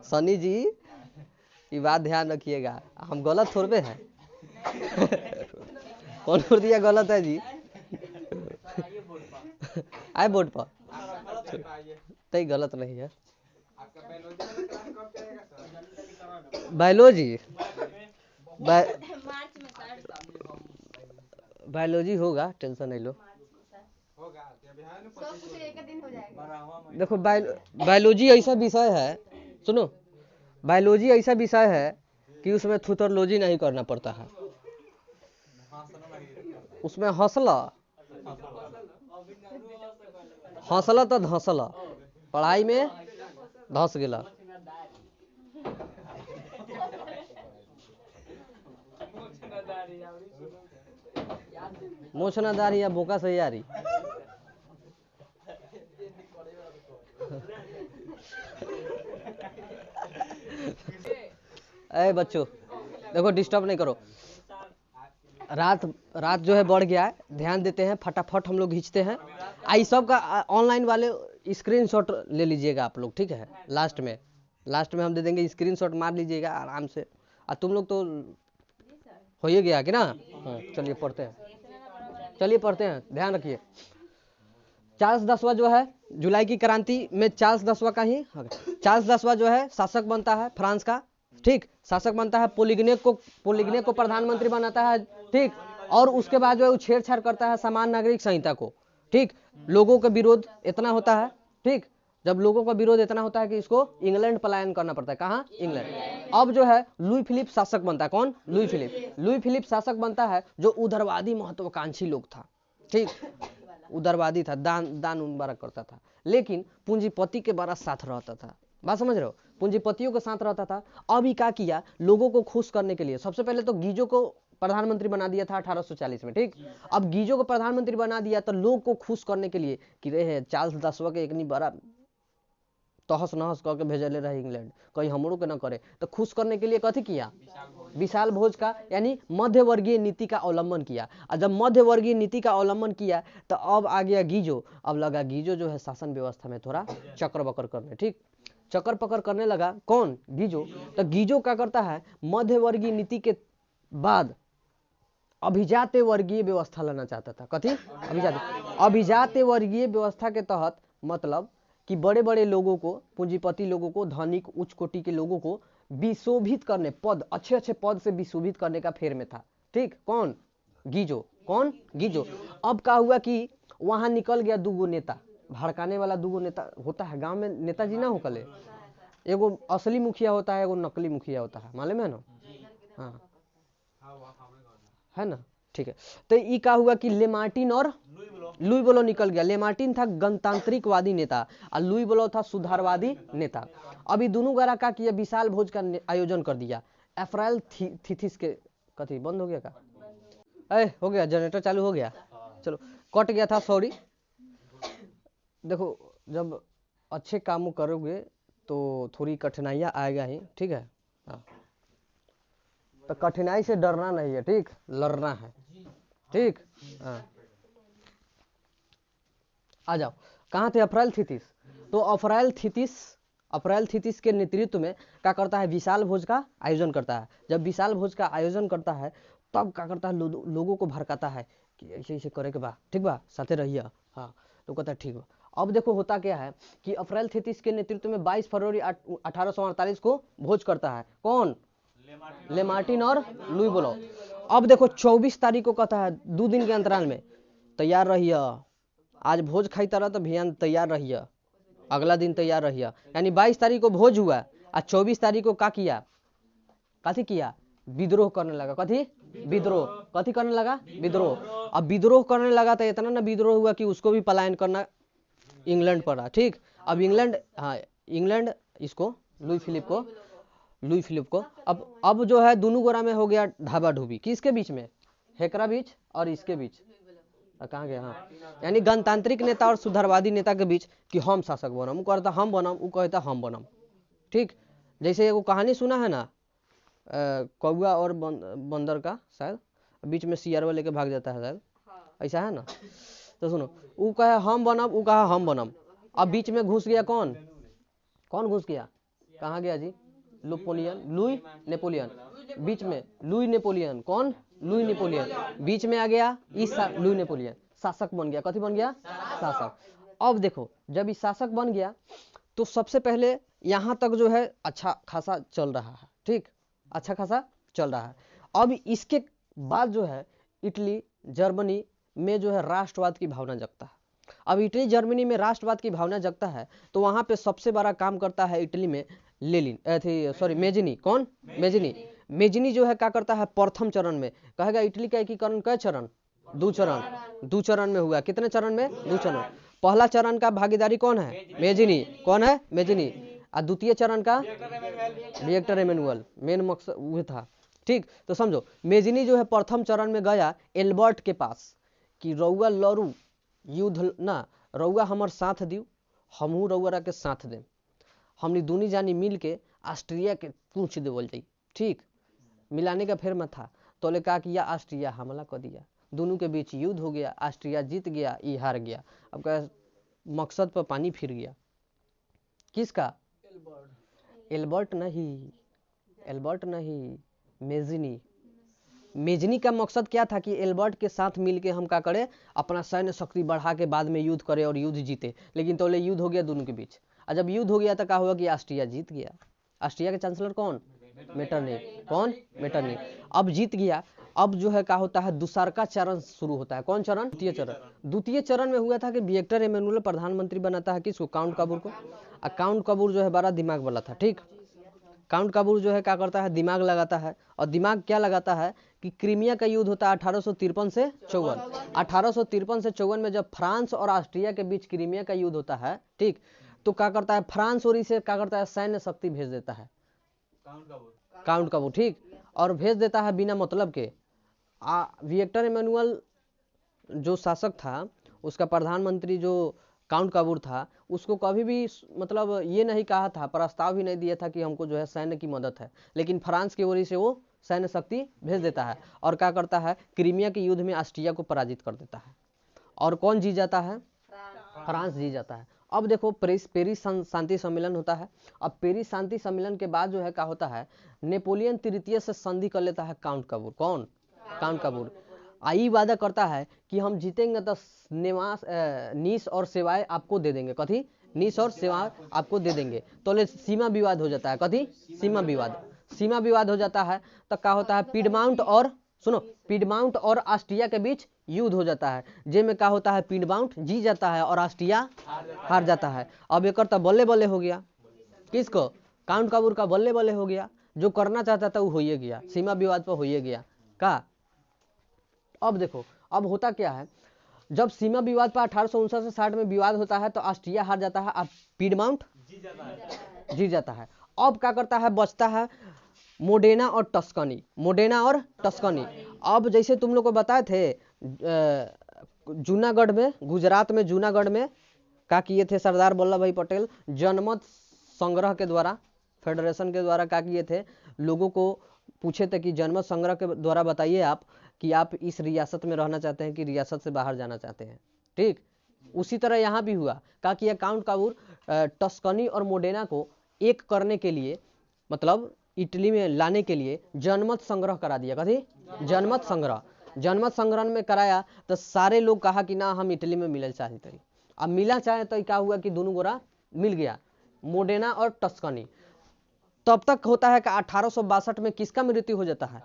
सनी जी, ये बात ध्यान रखिएगा, हम गलत थोड़े हैं। कौन कर दिया गलत है जी, आए बोर्ड पर, तो गलत नहीं है। बायोलॉजी बायोलॉजी होगा, टेंशन नहीं लो। देखो बायोलॉजी ऐसा विषय है, सुनो बायोलॉजी ऐसा विषय है कि उसमें थुथरलोजी नहीं करना पड़ता है, उसमें हौसला हौसला तो धौसला, पढ़ाई में धस गेला। मोचनादारी या बोका से यारी। अरे बच्चों देखो, डिस्टर्ब नहीं करो। रात रात जो है बढ़ गया है, ध्यान देते हैं, फटाफट हम लोग खींचते हैं। आई सब का ऑनलाइन वाले स्क्रीनशॉट ले लीजिएगा आप लोग, ठीक है। लास्ट में हम दे देंगे, स्क्रीनशॉट मार लीजिएगा आराम से। तुम लोग तो हो ही गया कि ना। चलिए पढ़ते हैं, ध्यान रखिए। चार्ल्स 10वां जो है जुलाई की क्रांति में चार्ल्स 10वां का ही चार्ल्स 10वां जो है शासक बनता है फ्रांस का, ठीक। शासक बनता है, पोलिग्नेक को प्रधानमंत्री बनाता है, ठीक। और उसके बाद जो है छेड़छाड़ करता है समान नागरिक संहिता को, ठीक। लोगों का विरोध इतना होता है, ठीक। जब लोगों का विरोध इतना होता है कि इसको इंग्लैंड पलायन करना पड़ता है। कहाँ? इंग्लैंड। अब जो है लुई फिलिप शासक बनता है। कौन? लुई फिलिप शासक बनता है, जो उदारवादी महत्वाकांक्षी लोग था, ठीक। उदारवादी था, दान बड़ा करता था, लेकिन पूंजीपति के बड़ा साथ रहता था। बात समझ रहे हो? पूंजीपतियों के साथ रहता था। अभी क्या किया, लोगों को खुश करने के लिए सबसे पहले तो गीजो को प्रधानमंत्री बना दिया था 1840 में, ठीक। अब गीजो को प्रधानमंत्री बना दिया तो लोग को खुश करने के लिए कि रहे चार्ल्स 10वां के एक नहीं बड़ा तहस नहस करके भेजले रहे इंग्लैंड, कहीं हमरों के न करे, तो खुश करने के लिए कथी किया? विशाल भोज का यानी मध्य वर्गीय नीति का अवलंबन किया। और जब मध्य वर्गीय नीति का अवलंबन किया तो अब आ गया गीजो। अब लगा गीजो जो है शासन व्यवस्था में थोड़ा चक्कर बकर करने, ठीक। चक्कर पकड़ करने लगा। कौन? गीजो। तो गीजो क्या करता है, मध्य वर्गीय नीति के बाद अभिजात्य वर्गीय व्यवस्था लाना चाहता था। कथी? अभिजात्य वर्गीय व्यवस्था के तहत मतलब कि बड़े बड़े लोगों को, पूंजीपति लोगों को, धनिक उच्च कोटि के लोगों को विशोभित करने, पद अच्छे अच्छे पद से विशोभित करने का फेर में था, ठीक। कौन? गीजो। कौन? गीजो। अब क्या हुआ कि वहां निकल गया दूगो नेता, भड़काने वाला दूगो नेता होता है गांव में, नेताजी ना हो कले, एगो असली मुखिया होता है, एगो नकली मुखिया होता है, मालूम है ना? हाँ है ना, ठीक है। तो ये क्या हुआ कि लेमार्टिन और लुई बोलो निकल गया। लेमार्टिन था गणतांत्रिकवादी नेता और लुई बोलो था सुधारवादी नेता। अभी दोनों गरा का किया, विशाल भोज का आयोजन कर दिया। अप्रैल थीथिस के कथी बंद हो गया का? हो गया, जनरेटर चालू हो गया, चलो कट गया था, सॉरी। देखो जब अच्छे काम करोगे तो थोड़ी कठिनाइयाँ आएगा ही, ठीक है। हाँ, तो कठिनाई से डरना नहीं है, ठीक, लड़ना है, ठीक। हाँ आ जाओ, कहाँ थे? अप्रैल थीथिस। तो अप्रैल थीथिस के नेतृत्व में क्या करता है, विशाल भोज का आयोजन करता है। जब विशाल भोज का आयोजन करता है तब क्या करता है, लोगों को भड़काता है कि ऐसे ऐसे करे के बा, ठीक बा, साथे रहिए। हाँ, तो कहता है ठीक बा। अब देखो होता क्या है कि अप्रैल थीथिस के नेतृत्व में 22 फरवरी 1848 को भोज करता है। कौन? लेमार्टिन और लुई बोलो। अब देखो 24 तारीख को कहता है 2 दिन के अंतराल में तैयार रहिए, आज भोज खाई तरह तो भियान तैयार रहिए, अगला दिन तैयार रहिए। यानी 22 तारीख को भोज हुआ और 24 तारीख को क्या किया? कथी किया? विद्रोह करने लगा। कथी? विद्रोह। कथी करने लगा? विद्रोह। अब विद्रोह करने लगा तो इतना ना विद्रोह हुआ कि उसको भी पलायन करना इंग्लैंड पड़ा, ठीक। अब इंग्लैंड इसको लुई फिलिप को अब जो है दोनों गोरा में हो गया ढाबा ढूबी। किसके बीच में? हेकरा बीच और इसके बीच। कहाँ गया? हाँ, यानी गणतांत्रिक नेता और सुधारवादी नेता के बीच कि हम शासक बनम, वो कहता हम बनम, वो कहता हम बनम, ठीक। जैसे वो कहानी सुना है ना, कौआ और बंदर का, शायद बीच में सियारवा लेके भाग जाता है, शायद ऐसा है ना। तो सुनो, वो कहे हम बनम, वो कहा हम बनम। अब बीच में घुस गया कौन? घुस गया? कहाँ गया जी? Louis Napoleon. बीच में लुई नेपोलियन। कौन? लुई नेपोलियन बीच में आ गया। लुई नेपोलियन शासक बन गया। कथी बन गया? शासक। अब देखो जब इस शासक बन गया तो सबसे पहले यहाँ तक जो है अच्छा खासा चल रहा है, ठीक, अच्छा खासा चल रहा है। अब इसके बाद जो है इटली जर्मनी में जो है राष्ट्रवाद की भावना जगता है। अब इटली जर्मनी में राष्ट्रवाद की भावना जगता है तो वहां पे सबसे बड़ा काम करता है इटली में मेजिनी। कौन? मेजनी जो है क्या करता है प्रथम चरण में, कहेगा इटली का एकीकरण कै चरण, 2 चरण, 2 चरण में हुआ। कितने चरण में, 2 चरण। पहला चरण का भागीदारी कौन है, मेजनी, कौन है, मेजनी। और द्वितीय चरण का विक्टर एमेनुअल, मेन मकसद वो था। ठीक, तो समझो मेजनी जो है प्रथम चरण में गया एल्बर्ट के पास कि रउआ लड़ू युद्ध ना, रउआ हमर साथ दियो, हमहू रउआ के साथ दें, हमनी दूनी जानी मिल के ऑस्ट्रिया के पूछ देवल जाई। ठीक, मिलाने का फिर मत था, तो ले क्या किया, ऑस्ट्रिया हमला कर दिया, दोनों के बीच युद्ध हो गया, ऑस्ट्रिया जीत गया, ये हार गया। अब क्या मकसद पर पानी फिर गया। किसका, एल्बर्ट नहीं, एल्बर्ट नहीं, मेजनी। मेजनी का मकसद क्या था कि एल्बर्ट के साथ मिलके हम क्या करें, अपना सैन्य शक्ति बढ़ा के बाद में युद्ध करें और युद्ध जीते। लेकिन तो ले युद्ध हो गया दोनों के बीच, और जब युद्ध हो गया तो क्या हुआ कि ऑस्ट्रिया जीत गया। ऑस्ट्रिया के चांसलर कौन, मेटरनिख, कौन, मेटरनिख। अब जीत गया। अब जो है क्या होता है, दूसरा का चरण शुरू होता है। कौन चरण, द्वितीय चरण। द्वितीय चरण में हुआ था कि विक्टर एमेनुअल प्रधानमंत्री बनाता है किसको, काउंट काबूर को। काउंट काबूर जो है बड़ा दिमाग वाला था। ठीक, काउंट काबूर जो है क्या करता है, दिमाग लगाता है। और दिमाग क्या लगाता है कि क्रीमिया का युद्ध होता है 1853 से 54। 1853 से 54 में जब फ्रांस और ऑस्ट्रिया के बीच क्रीमिया का युद्ध होता है, ठीक, तो क्या करता है, फ्रांस और इसे क्या करता है, सैन्य शक्ति भेज देता है काउंट काबूर। ठीक, और भेज देता है बिना मतलब के। विक्टर एमेनुअल जो शासक था, उसका प्रधानमंत्री जो काउंट काबूर था, उसको कभी भी मतलब ये नहीं कहा था, प्रस्ताव भी नहीं दिया था कि हमको जो है सैन्य की मदद है। लेकिन फ्रांस की ओर से वो सैन्य शक्ति भेज देता है और क्या करता है, क्रीमिया के युद्ध में ऑस्ट्रिया को पराजित कर देता है। और कौन जीत जाता है, फ्रांस जीत जाता है। अब देखो पेरिस शांति सम्मेलन होता है। अब पेरिस शांति सम्मेलन के बाद जो है क्या होता है, नेपोलियन तृतीय से संधि कर लेता है काउंट काबूर। कौन, काउंट काबूर। आई वादा करता है कि हम जीतेंगे तो नीस और सेवाएं आपको दे देंगे। कथी, नीस और सेवाएं आपको दे देंगे। तो ले सीमा विवाद हो जाता है। कथी, सीमा विवाद, सीमा विवाद हो जाता है। तो क्या होता है, पिडमाउंट और सुनो, पिडमाउंट और ऑस्ट्रिया के बीच युद्ध हो जाता है, जिसमें क्या होता है, पिडमाउंट जीत जाता है और ऑस्ट्रिया हार जाता है। अब एक तो बल्ले बल्ले हो गया, किसको, काउंट काबूर का बल्ले बल्ले हो गया। जो करना चाहता था वो हो ही गया, सीमा विवाद पर हो ही गया का। अब देखो अब होता क्या है, जब सीमा विवाद पर 1859 से 60 में विवाद होता है तो ऑस्ट्रिया हार जाता है, अब पिडमाउंट जीत जाता है। अब क्या करता है, बचता है मोडेना और टस्कनी, मोडेना और टस्कनी। अब जैसे तुम लोग को बताए थे जूनागढ़ में, गुजरात में जूनागढ़ में क्या किए थे सरदार वल्लभ भाई पटेल, जनमत संग्रह के द्वारा, फेडरेशन के द्वारा क्या किए थे, लोगों को पूछे थे कि जनमत संग्रह के द्वारा बताइए आप कि आप इस रियासत में रहना चाहते हैं कि रियासत से बाहर जाना चाहते हैं। ठीक, उसी तरह यहाँ भी हुआ। क्या किया काउंट काबूर, टस्कनी और मोडेना को एक करने के लिए, मतलब इटली में लाने के लिए जनमत संग्रह करा दिया। कथी, जनमत संग्रह। जनमत संग्रह में कराया तो सारे लोग कहा कि ना हम इटली में मिलना चाहते हैं। अब मिला चाहे तो क्या हुआ कि दोनों गोरा मिल गया, मोडेना और टस्कनी। तब तक होता है कि 1862 में किसका मृत्यु हो जाता है,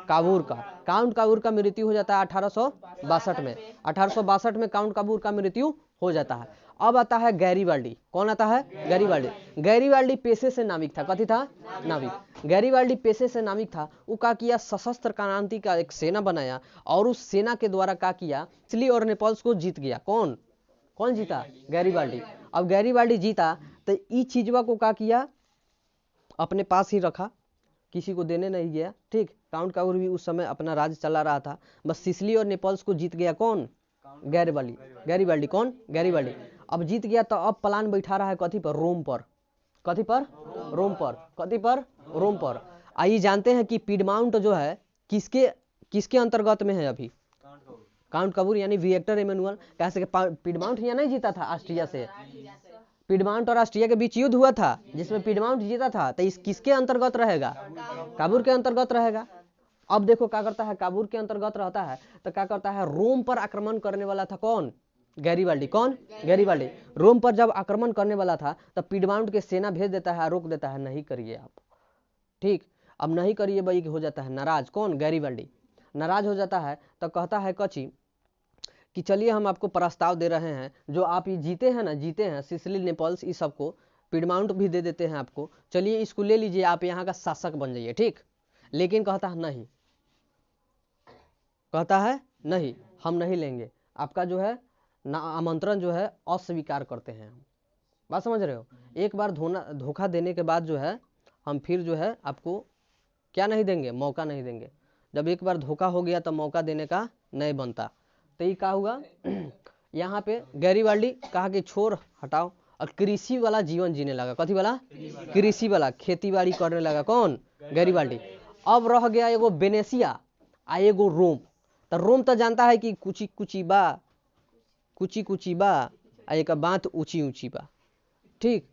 काबूर का, काउंट काबूर का मृत्यु हो जाता है 1862 में। 1862 में काउंट काबूर का मृत्यु हो जाता है। अब आता है गैरीबाल्डी। कौन आता है, गैरीबाल्डी। गैरीबाल्डी पेशे से नाविक था। कथी था, नाविक। गैरीबाल्डी पेशे से नाविक था। वो क्या किया, सशस्त्र क्रांति का एक सेना बनाया और उस सेना के द्वारा क्या किया, सिसिली और नेपल्स को जीत गया। कौन, कौन जीता, गैरीबाल्डी। अब गैरीबाल्डी जीता तो इस चीजवा को क्या किया, अपने पास ही रखा, किसी को देने नहीं गया। ठीक, काउंट काबूर भी उस समय अपना राज चला रहा था, बस सिसिली और नेपल्स को जीत गया। कौन, गैरीबाल्डी। गैरीबाल्डी कौन, गैरीबाल्डी। अब जीत गया तो अब प्लान बैठा रहा है कथी पर, रोम पर। कथी पर, रोम पर। कथी पर, रोम पर। आइए जानते हैं कि पिडमाउंट जो है किसके किसके अंतर्गत में है अभी, काउंट काबूर यानी विक्टर एमेनुअल। कैसे पिडमाउंट यहाँ नहीं जीता था ऑस्ट्रिया से, पिडमाउंट और ऑस्ट्रिया के बीच युद्ध हुआ था जिसमें पिडमाउंट जीता था, तो इस किसके अंतर्गत रहेगा, काबूर के अंतर्गत रहेगा। अब देखो क्या करता है, काबूर के अंतर्गत रहता है तो क्या करता है, रोम पर आक्रमण करने वाला था। कौन, गैरीबाल्डी। कौन, गैरीबाल्डी। रोम पर जब आक्रमण करने वाला था तब पिडमाउंट के सेना भेज देता है, रोक देता है, नहीं करिए आप। ठीक, अब नहीं करिए भाई, हो जाता है नाराज। कौन, गैरीबाल्डी। नाराज हो जाता है तो कहता है कची कि चलिए हम आपको प्रस्ताव दे रहे हैं, जो आप ये जीते हैं ना, जीते हैं सिसिली नेपल्स, इस सबको पिडमाउंट भी दे देते हैं आपको, चलिए इसको ले लीजिए, आप यहाँ का शासक बन जाइए। ठीक, लेकिन कहता है नहीं, कहता है नहीं, हम नहीं लेंगे, आपका जो है ना आमंत्रण जो है अस्वीकार करते हैं हम। बात समझ रहे हो? एक बार धोखा देने के बाद जो है हम फिर जो है आपको क्या नहीं देंगे, मौका नहीं देंगे। जब एक बार धोखा हो गया तो मौका देने का नहीं बनता। तो ये क्या हुआ यहाँ पे गैरीवाल्डी कहा कि छोड़ हटाओ, और कृषि वाला जीवन जीने लगा। कथी वाला? कृषि वाला, खेती बाड़ी करने लगा। कौन? गैरीवाल्डी। अब रह गया एगो वेनेसिया आ एगो रोम। तो रोम तो जानता है कि कुची कुची बा, कुची कुची बा, आ एक बात ऊंची ऊंची बा। ठीक,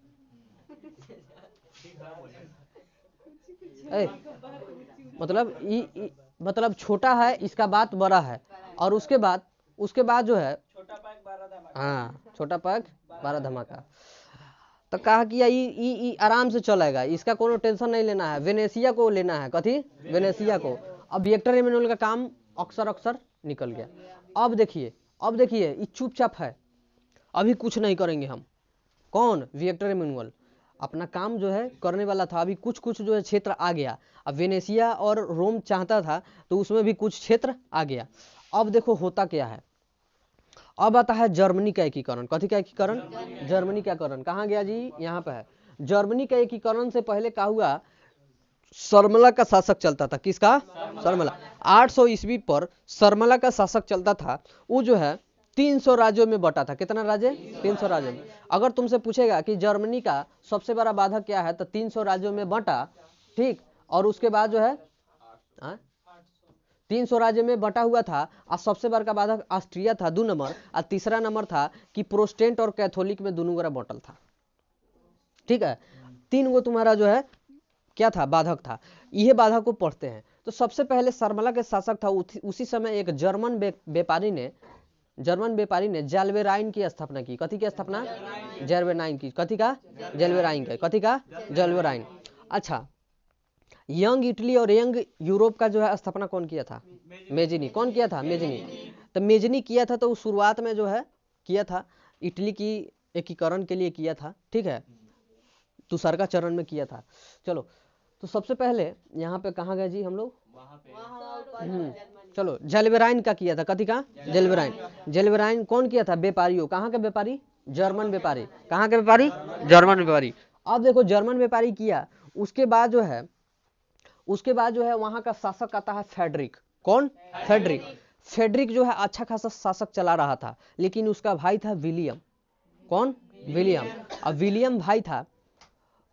मतलब छोटा है, इसका बात बड़ा है, और उसके बाद जो है हाँ, छोटा पैक 12 धमाका। तो कहा कि ये आराम से चलेगा, इसका कोनो टेंशन नहीं लेना है, वेनेसिया को लेना है। कथी? वेनेसिया को। अब विक्टर एमेनुअल का काम अक्सर निकल गया। अब देखिए ये चुपचाप है, अभी कुछ नहीं करेंगे हम। कौन? विक्टर एमेनुअल अपना काम जो है करने वाला था। अभी कुछ जो है क्षेत्र आ गया। अब वेनेसिया और रोम चाहता था तो उसमें भी कुछ क्षेत्र आ गया। अब देखो होता क्या है, अब आता है जर्मनी का एकीकरण। कथी का एकीकरण? जर्मनी का एकीकरण। कहाँ गया जी? यहाँ पे है। जर्मनी का एकीकरण से पहले क्या हुआ, सरमला का शासक चलता था। किसका? सरमला। 800 ईस्वी पर सरमला का शासक चलता था। वो जो है 300 राज्यों में बटा था। कितना राज्य? 300 राज्यों में। अगर तुमसे पूछेगा कि जर्मनी का सबसे बड़ा बाधक क्या है, तो 300 राज्यों में बटा। ठीक, और उसके बाद जो है 300 राज्य में बटा हुआ था। और सबसे बड़ा बाधक ऑस्ट्रिया था 2 नंबर, और तीसरा नंबर था कि प्रोटेस्टेंट और कैथोलिक में दोनों गोरा बटल था। ठीक है, 3 गो तुम्हारा जो है क्या था? बाधक था। यह बाधक को पढ़ते हैं। तो सबसे पहले सरमला के शासक था, उसी समय एक जर्मन व्यापारी ने जाल्वेराइन की स्थापना की। कथी की स्थापना? जाल्वेराइन की। कथी का? जाल्वेराइन का। कथी का? जाल्वेराइन। अच्छा, यंग इटली और यंग यूरोप का जो है स्थापना कौन किया था? मेजिनी। कौन किया था? मेजिनी। तो मेजिनी किया था, तो शुरुआत में जो है किया था इटली की एकीकरण के लिए किया था। ठीक है, दूसरा चरण में किया था। चलो, तो सबसे पहले यहाँ पे कहाँ गए जी हम लोग? चलो, जाल्वेराइन का किया था। कथी का? जाल्वेराइन। जाल्वेराइन कौन किया था? व्यापारियों। कहाँ के व्यापारी? जर्मन व्यापारी। कहाँ के व्यापारी? जर्मन व्यापारी। अब देखो, जर्मन व्यापारी किया, उसके बाद जो है वहां का शासक आता है फेडरिक। कौन? फेडरिक जो है अच्छा खासा शासक चला रहा था, लेकिन उसका भाई था विलियम। कौन? विलियम। अब विलियम भाई था,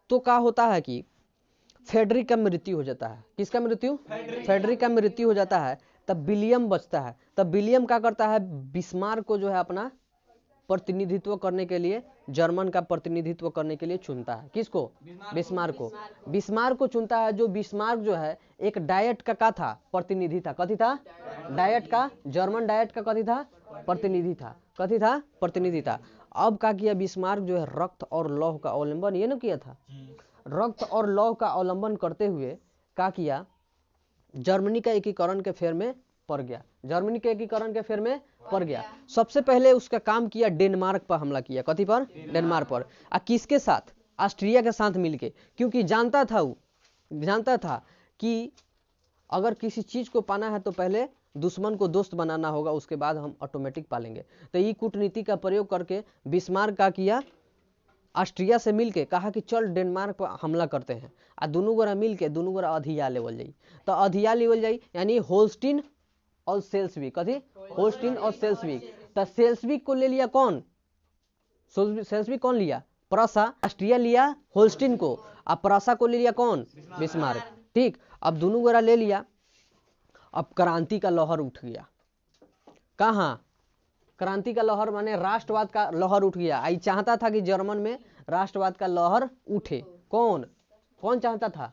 तो क्या होता है कि फेडरिक का मृत्यु हो जाता है। किसका मृत्यु? फेडरिक का मृत्यु हो जाता है। तब विलियम बचता है। तब विलियम क्या करता है? बिस्मार्क को जो है अपना प्रतिनिधित्व करने के लिए, जर्मन का प्रतिनिधित्व करने के लिए चुनता है। किसको? बिस्मार्क को। बिस्मार्क को चुनता है। जो बिस्मार्क जो है एक डायट का था? प्रतिनिधि था। कथी था? डायट का। जर्मन डायट का कथी था? प्रतिनिधि था। कथी था? प्रतिनिधि था। अब क्या किया बिस्मार्क जो है रक्त और लौह का अवलंबन, ये ना किया था, रक्त और लौह का अवलंबन करते हुए क्या किया? जर्मनी का एकीकरण के फेर में पड़ गया। जर्मनी के एकीकरण के फेर में पड़ गया। सबसे पहले उसका काम किया डेनमार्क पर हमला किया। कथी पर? डेनमार्क पर। आ किसके साथ? ऑस्ट्रिया के साथ मिलके। क्योंकि जानता था कि अगर किसी चीज को पाना है तो पहले दुश्मन को दोस्त बनाना होगा, उसके बाद हम ऑटोमेटिक पालेंगे। तो ये कूटनीति का प्रयोग करके बिस्मार्क का किया, ऑस्ट्रिया से मिलके कहा कि चल डेनमार्क पर हमला करते हैं। आ दोनों गोरा मिलके दोनों गोरा अधिया लेवल जाई। तो अधिया लेवल जाई यानी होल्स्टीन और सेल्सविक। कथी? होल्स्टीन और सेल्सविक। तो सेल्सविक को ले लिया कौन? सेल्सविक कौन लिया? प्रसा। ऑस्ट्रिया लिया होल्स्टीन को, और प्रसा को ले लिया कौन? बिस्मार्क। ठीक, अब दोनों गोरा ले लिया। अब क्रांति का लहर उठ गया। कहाँ? क्रांति का लहर माने राष्ट्रवाद का लहर उठ गया। आई चाहता था कि जर्मन में राष्ट्रवाद का लहर उठे। कौन चाहता था?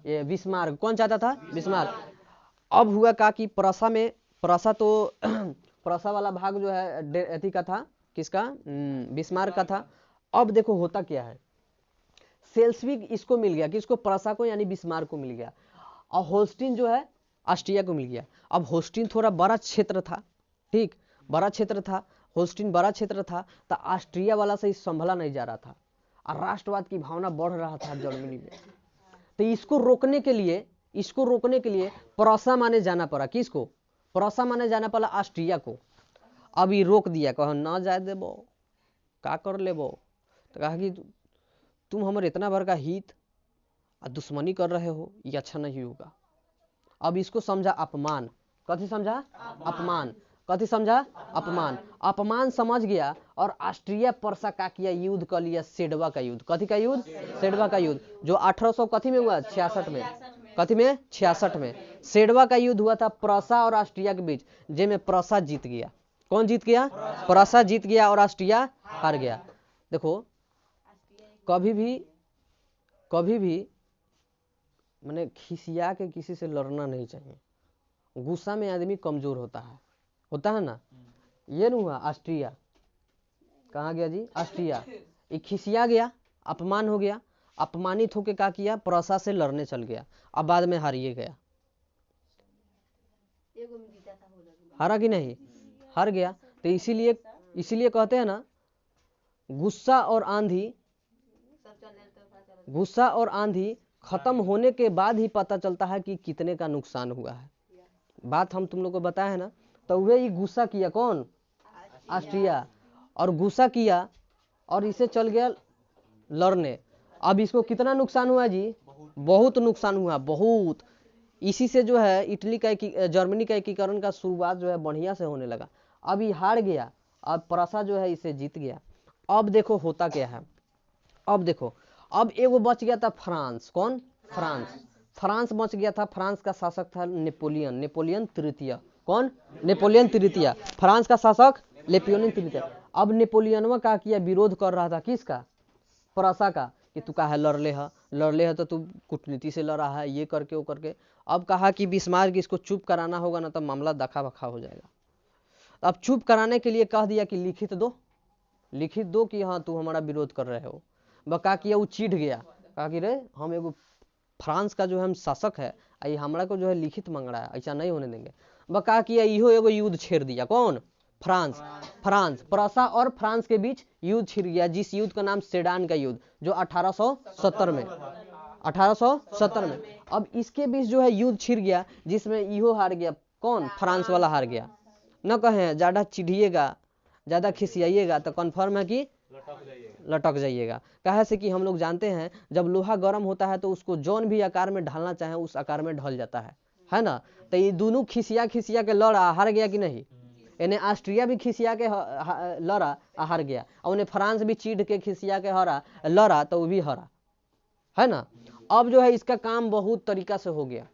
ये बिस्मार्क। कौन चाहता था? बिस्मार्क। अब हुआ का कि प्रसा तो प्रसा वाला भाग जो है एथी का था। किसका? बिस्मार्क का था। अब देखो होता क्या है, सेल्सविक इसको मिल गया। किसको? प्रसा को, यानी बिस्मार्क को मिल गया। और होल्स्टीन जो है ऑस्ट्रिया को मिल गया। अब होल्स्टीन थोड़ा बड़ा क्षेत्र था। ठीक, बड़ा क्षेत्र था। होल्स्टीन बड़ा क्षेत्र था, तो ऑस्ट्रिया वाला से संभला नहीं जा रहा था, और राष्ट्रवाद की भावना बढ़ रहा था जर्मनी में। तो इसको रोकने के लिए इसको रोकने के लिए प्रोसा माने जाना पड़ा। किसको? प्रोसा माने जाना पड़ा ऑस्ट्रिया को। अब ये रोक दिया, कह ना जाए देबो, का कर लेबो। तो कहा कि तुम हमारे इतना भर का हित और दुश्मनी कर रहे हो, ये अच्छा नहीं होगा। अब इसको समझा अपमान। कथी समझा? अपमान। कथी समझा? अपमान। अपमान समझ गया और ऑस्ट्रिया पर्सा का किया, युद्ध कर लिया, सेडवा का युद्ध। कथी का युद्ध? सेडवा का युद्ध, जो 1800 कथी में हुआ? 66 में। कथी में? 66 में सेडवा का युद्ध हुआ था पर्सा और ऑस्ट्रिया के बीच, जिसमें पर्सा जीत गया। कौन जीत गया? पर्सा जीत गया और ऑस्ट्रिया हार गया। देखो कभी भी मैंने खिसिया के किसी से लड़ना नहीं चाहिए। गुस्सा में आदमी कमजोर होता है ना। ये नहीं हुआ ऑस्ट्रिया, कहाँ गया जी? ऑस्ट्रिया। ये खिसिया गया, अपमान हो गया, अपमानित होकर क्या किया? प्रोसा से लड़ने चल गया, अब बाद में हारिए गया। हारा कि नहीं? हार गया। तो इसीलिए कहते हैं ना, गुस्सा और आंधी खत्म होने के बाद ही पता चलता है कि कितने का नुकसान हुआ है। बात हम तुम लोग को बताया है ना। तो वे ही गुस्सा किया, कौन? ऑस्ट्रिया। और गुस्सा किया और इसे चल गया लड़ने। अब इसको कितना नुकसान हुआ जी? बहुत नुकसान हुआ, बहुत। इसी से जो है इटली का जर्मनी का एकीकरण का शुरुआत जो है बढ़िया से होने लगा। अब ये हार गया, अब प्रोसा जो है इसे जीत गया। अब देखो होता क्या है। अब देखो, अब एगो बच गया था फ्रांस। कौन? फ्रांस बच गया था। फ्रांस का शासक था नेपोलियन तृतीय। कौन? नेपोलियन तृतीय। फ्रांस का शासक नेपोलियन तृतीय। अब नेपोलियनवा का किया? विरोध कर रहा था। किसका? प्रोसा का, कि तू कहा लड़ ले है तो तू कूटनीति से लड़ा है, ये करके वो करके। अब कहा कि बिस्मार्क इसको चुप कराना होगा ना, तो मामला दखा बखा हो जाएगा। अब चुप कराने के लिए कह दिया कि लिखित दो कि हाँ तू हमारा विरोध कर रहे हो। बका किया, वो चिढ़ गया, कहा कि रे हम एगो फ्रांस का जो है हम शासक है, आई हमारा को जो है लिखित मांग रहा है, ऐसा नहीं होने देंगे। बका किया, इहो एगो युद्ध छेड़ दिया। कौन? फ्रांस। प्रोसा और फ्रांस के बीच युद्ध छिड़ गया, जिस युद्ध का नाम सेडान का युद्ध, जो 1870 में। अब इसके बीच जो है युद्ध छिड़ गया, जिसमें इहो हार गया। कौन? फ्रांस वाला हार गया। न कहें ज्यादा चिढ़िएगा, ज्यादा खिसियाइएगा तो कन्फर्म है कि लटक जाइएगा। कहे से कि हम लोग जानते हैं जब लोहा गर्म होता है तो उसको जौन भी आकार में ढलना चाहे उस आकार में ढल जाता है ना। तो ये दोनों खिसिया के लड़ा, हार गया कि नहीं? इन्हें ऑस्ट्रिया भी खिसिया के लड़ा, हार गया। और उन्हें फ्रांस भी चीढ़ के खिसिया के लड़ा, तो वो भी हारा, है ना। अब जो है इसका काम बहुत तरीका से हो गया।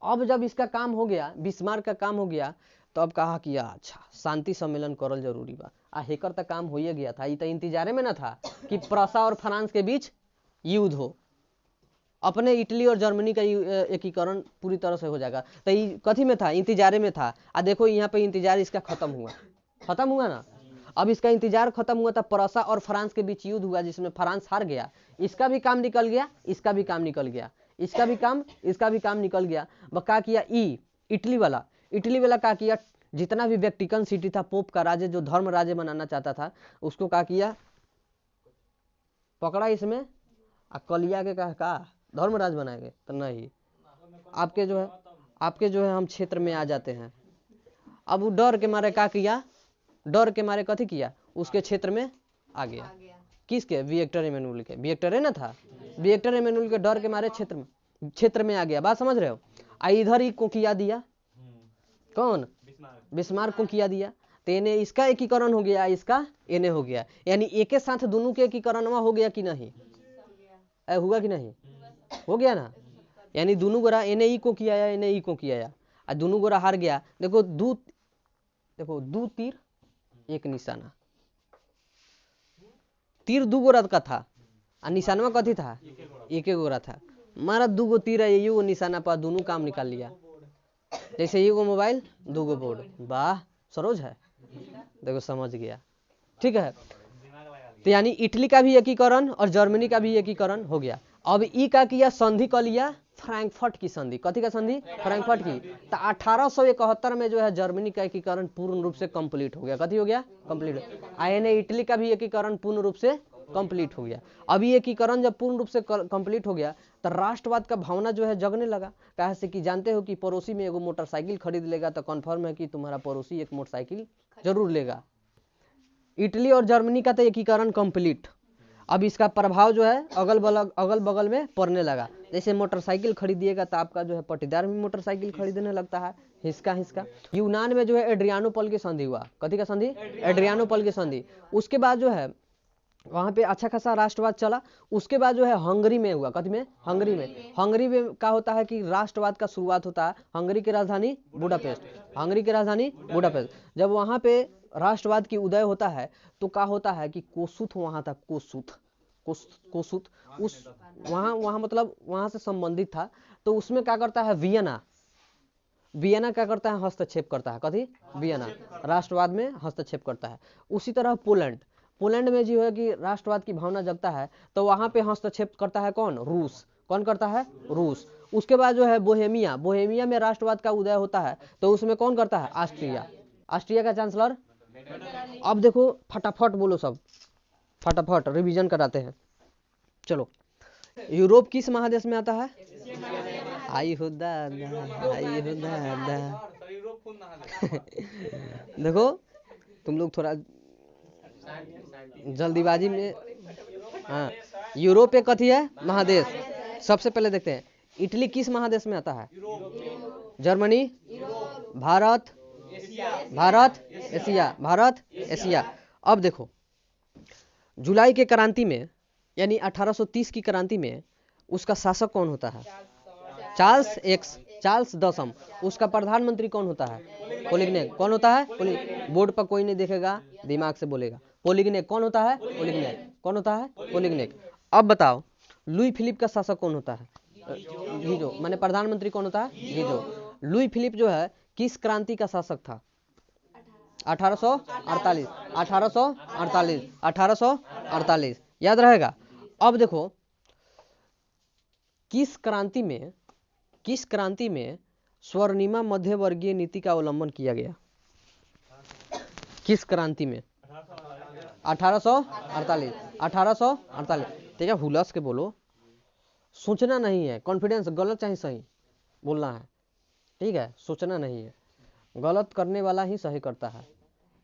अब जब इसका काम हो गया, बिस्मार्क का काम हो गया, तो अब कहा कि अच्छा शांति सम्मेलन करल जरूरी बा। हेकर तक काम हो ही गया था। ये तो इंतजारे में ना था कि प्रोसा और फ्रांस के बीच युद्ध हो, अपने इटली और जर्मनी का एकीकरण पूरी तरह से हो जाएगा। तो ये कथी में था? इंतजारे में था। देखो यहाँ पे इंतजार इसका खत्म हुआ ना। अब इसका इंतजार खत्म हुआ था, प्रोसा और फ्रांस के बीच युद्ध हुआ, जिसमें फ्रांस हार गया। इसका भी काम निकल गया, इसका भी काम निकल गया, इसका भी काम निकल गया। वह क्या किया? इटली वाला क्या किया? जितना भी वेटिकन सिटी था, पोप का राज्य, जो धर्म राज्य बनाना चाहता था, उसको क्या किया? पकड़ा इसमें कलिया के का धर्म राज बनाएंगे तो नहीं, आपके जो है हम क्षेत्र में आ जाते हैं। अब वो डर के मारे क्या किया? डर के मारे कथी किया? उसके क्षेत्र में आ गया। किसके? विक्टर एमेनुअल के। विक्टर है ना था, विक्टर एमेनुअल के डर के मारे क्षेत्र में आ गया। बात समझ रहे हो? इधर ही को किया दिया। कौन? बिस्मार्क को किया दिया। तो इन्हें इसका एकीकरण हो गया, इसका इन्हें हो गया। यानी एक साथ दोनों के एकीकरण हो गया कि नहीं? हुआ कि नहीं? हो गया ना। यानी दोनों गोरा इन्हें को किया, इन्हें को किया, दोनों गोरा हार गया। देखो दो तीर एक निशाना। तीर दो गोरा का था और निशानवा कथी था? एक गोरा था। मारा दो गो तीर है, ये निशाना पर दोनों काम निकाल लिया। जैसे ये मोबाइल, दो गो बोर्ड। वाह सरोज है, देखो समझ गया। ठीक है। तो यानी इटली का भी एकीकरण और जर्मनी का भी एकीकरण हो गया। अब ई का किया? संधि कर लिया, फ्रैंकफर्ट की संधि। कथी का संधि? फ्रैंकफर्ट की। तो 1871 में जो है जर्मनी का एकीकरण पूर्ण रूप से कंप्लीट हो गया। कथी हो गया? कंप्लीट। इटली का भी एकीकरण पूर्ण रूप से कंप्लीट हो गया। अब ये एकीकरण जब पूर्ण रूप से कंप्लीट हो गया तो राष्ट्रवाद का भावना जो है जगने लगा। कहा से कि जानते हो कि पड़ोसी में एगो मोटरसाइकिल खरीद लेगा तो कन्फर्म है कि तुम्हारा पड़ोसी एक मोटरसाइकिल जरूर लेगा। इटली और जर्मनी का तो एकीकरण कंप्लीट। अब इसका प्रभाव जो है अगल बगल में पड़ने लगा। जैसे मोटरसाइकिल खरीदिएगा तो आपका जो है पटीदार भी मोटरसाइकिल खरीदने लगता है, हिस्का हिस्का। यूनान में जो है एड्रियानोपल की संधि हुआ। कथी का संधि? एड्रियानोपल की संधि। उसके बाद जो है वहां पे अच्छा खासा राष्ट्रवाद चला। उसके बाद जो है हंगरी में हुआ। कथी में? हंगरी में। हंगरी में क्या होता है कि राष्ट्रवाद का शुरुआत होता है। हंगरी की राजधानी बुडापेस्ट। हंगरी की राजधानी बुडापेस्ट। जब वहां पे राष्ट्रवाद की उदय होता है तो क्या होता है कि कोसुत वहां था। कोसुत उस वहां मतलब वहां से संबंधित था। तो उसमें क्या करता है वियना क्या करता है? हस्तक्षेप करता है। कथी? वियना राष्ट्रवाद में हस्तक्षेप करता है। उसी तरह पोलैंड में जो है कि राष्ट्रवाद की भावना जगता है तो वहां पे हस्तक्षेप करता है कौन? रूस। कौन करता है? रूस। उसके बाद जो है बोहेमिया में राष्ट्रवाद का उदय होता है तो उसमें कौन करता है? ऑस्ट्रिया का चांसलर। अब देखो फटाफट बोलो, सब फटाफट रिवीजन कराते हैं। चलो, यूरोप किस महादेश में आता है? आई हो दादा, आई हो दादा। देखो तुम लोग थोड़ा जल्दीबाजी में। हाँ, यूरोप एक कथी है? महादेश। सबसे पहले देखते हैं इटली किस महादेश में आता है? Germany, Bharat, Asia. अब देखो जुलाई के क्रांति में यानी 1830 की क्रांति में उसका शासक कौन होता है? चार्ल्स दसम। उसका प्रधानमंत्री कौन होता है? पोलिग्नेक। कौन होता है? बोर्ड पर कोई नहीं देखेगा, दिमाग से बोलेगा। पोलिग्नेक कौन होता है? कौन होता है? पोलिग्नेक। अब बताओ लुई फिलिप का शासक कौन होता है? गीजो। माने प्रधानमंत्री कौन होता है? गीजो। लुई फिलिप जो है किस क्रांति का शासक था? 1848। याद रहेगा। अब देखो किस क्रांति में स्वर्णिमा मध्यवर्गीय नीति का अवलंबन किया गया? किस क्रांति में? 1848। ठीक है, हुलस के बोलो, सोचना नहीं है। कॉन्फिडेंस, गलत चाहे सही बोलना है। ठीक है, सोचना नहीं है। गलत करने वाला ही सही करता है।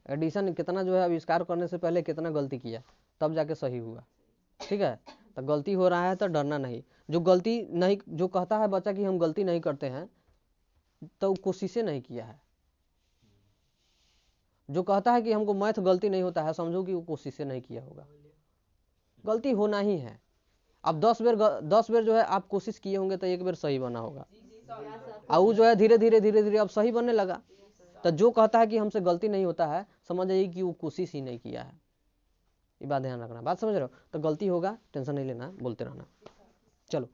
एडिशन कितना जो है आविष्कार करने से पहले कितना गलती किया तब जाके सही हुआ। ठीक है, तो गलती हो रहा है तो डरना नहीं। जो कहता है बच्चा कि हम गलती नहीं करते हैं तो कोशिशें नहीं किया है। जो कहता है कि हमको मैथ गलती नहीं होता है, समझो कि वो कोशिशें नहीं किया होगा। गलती होना ही है। अब 10 बेर जो है आप कोशिश किए होंगे तो एक बार सही बना होगा। और वो जो है धीरे धीरे अब सही बनने लगा। तो जो कहता है कि हमसे गलती नहीं होता है, समझ जाइए कि वो कोशिश ही नहीं किया है। ये बात ध्यान रखना। बात समझ रहे हो? तो गलती होगा, टेंशन नहीं लेना, बोलते रहना। चलो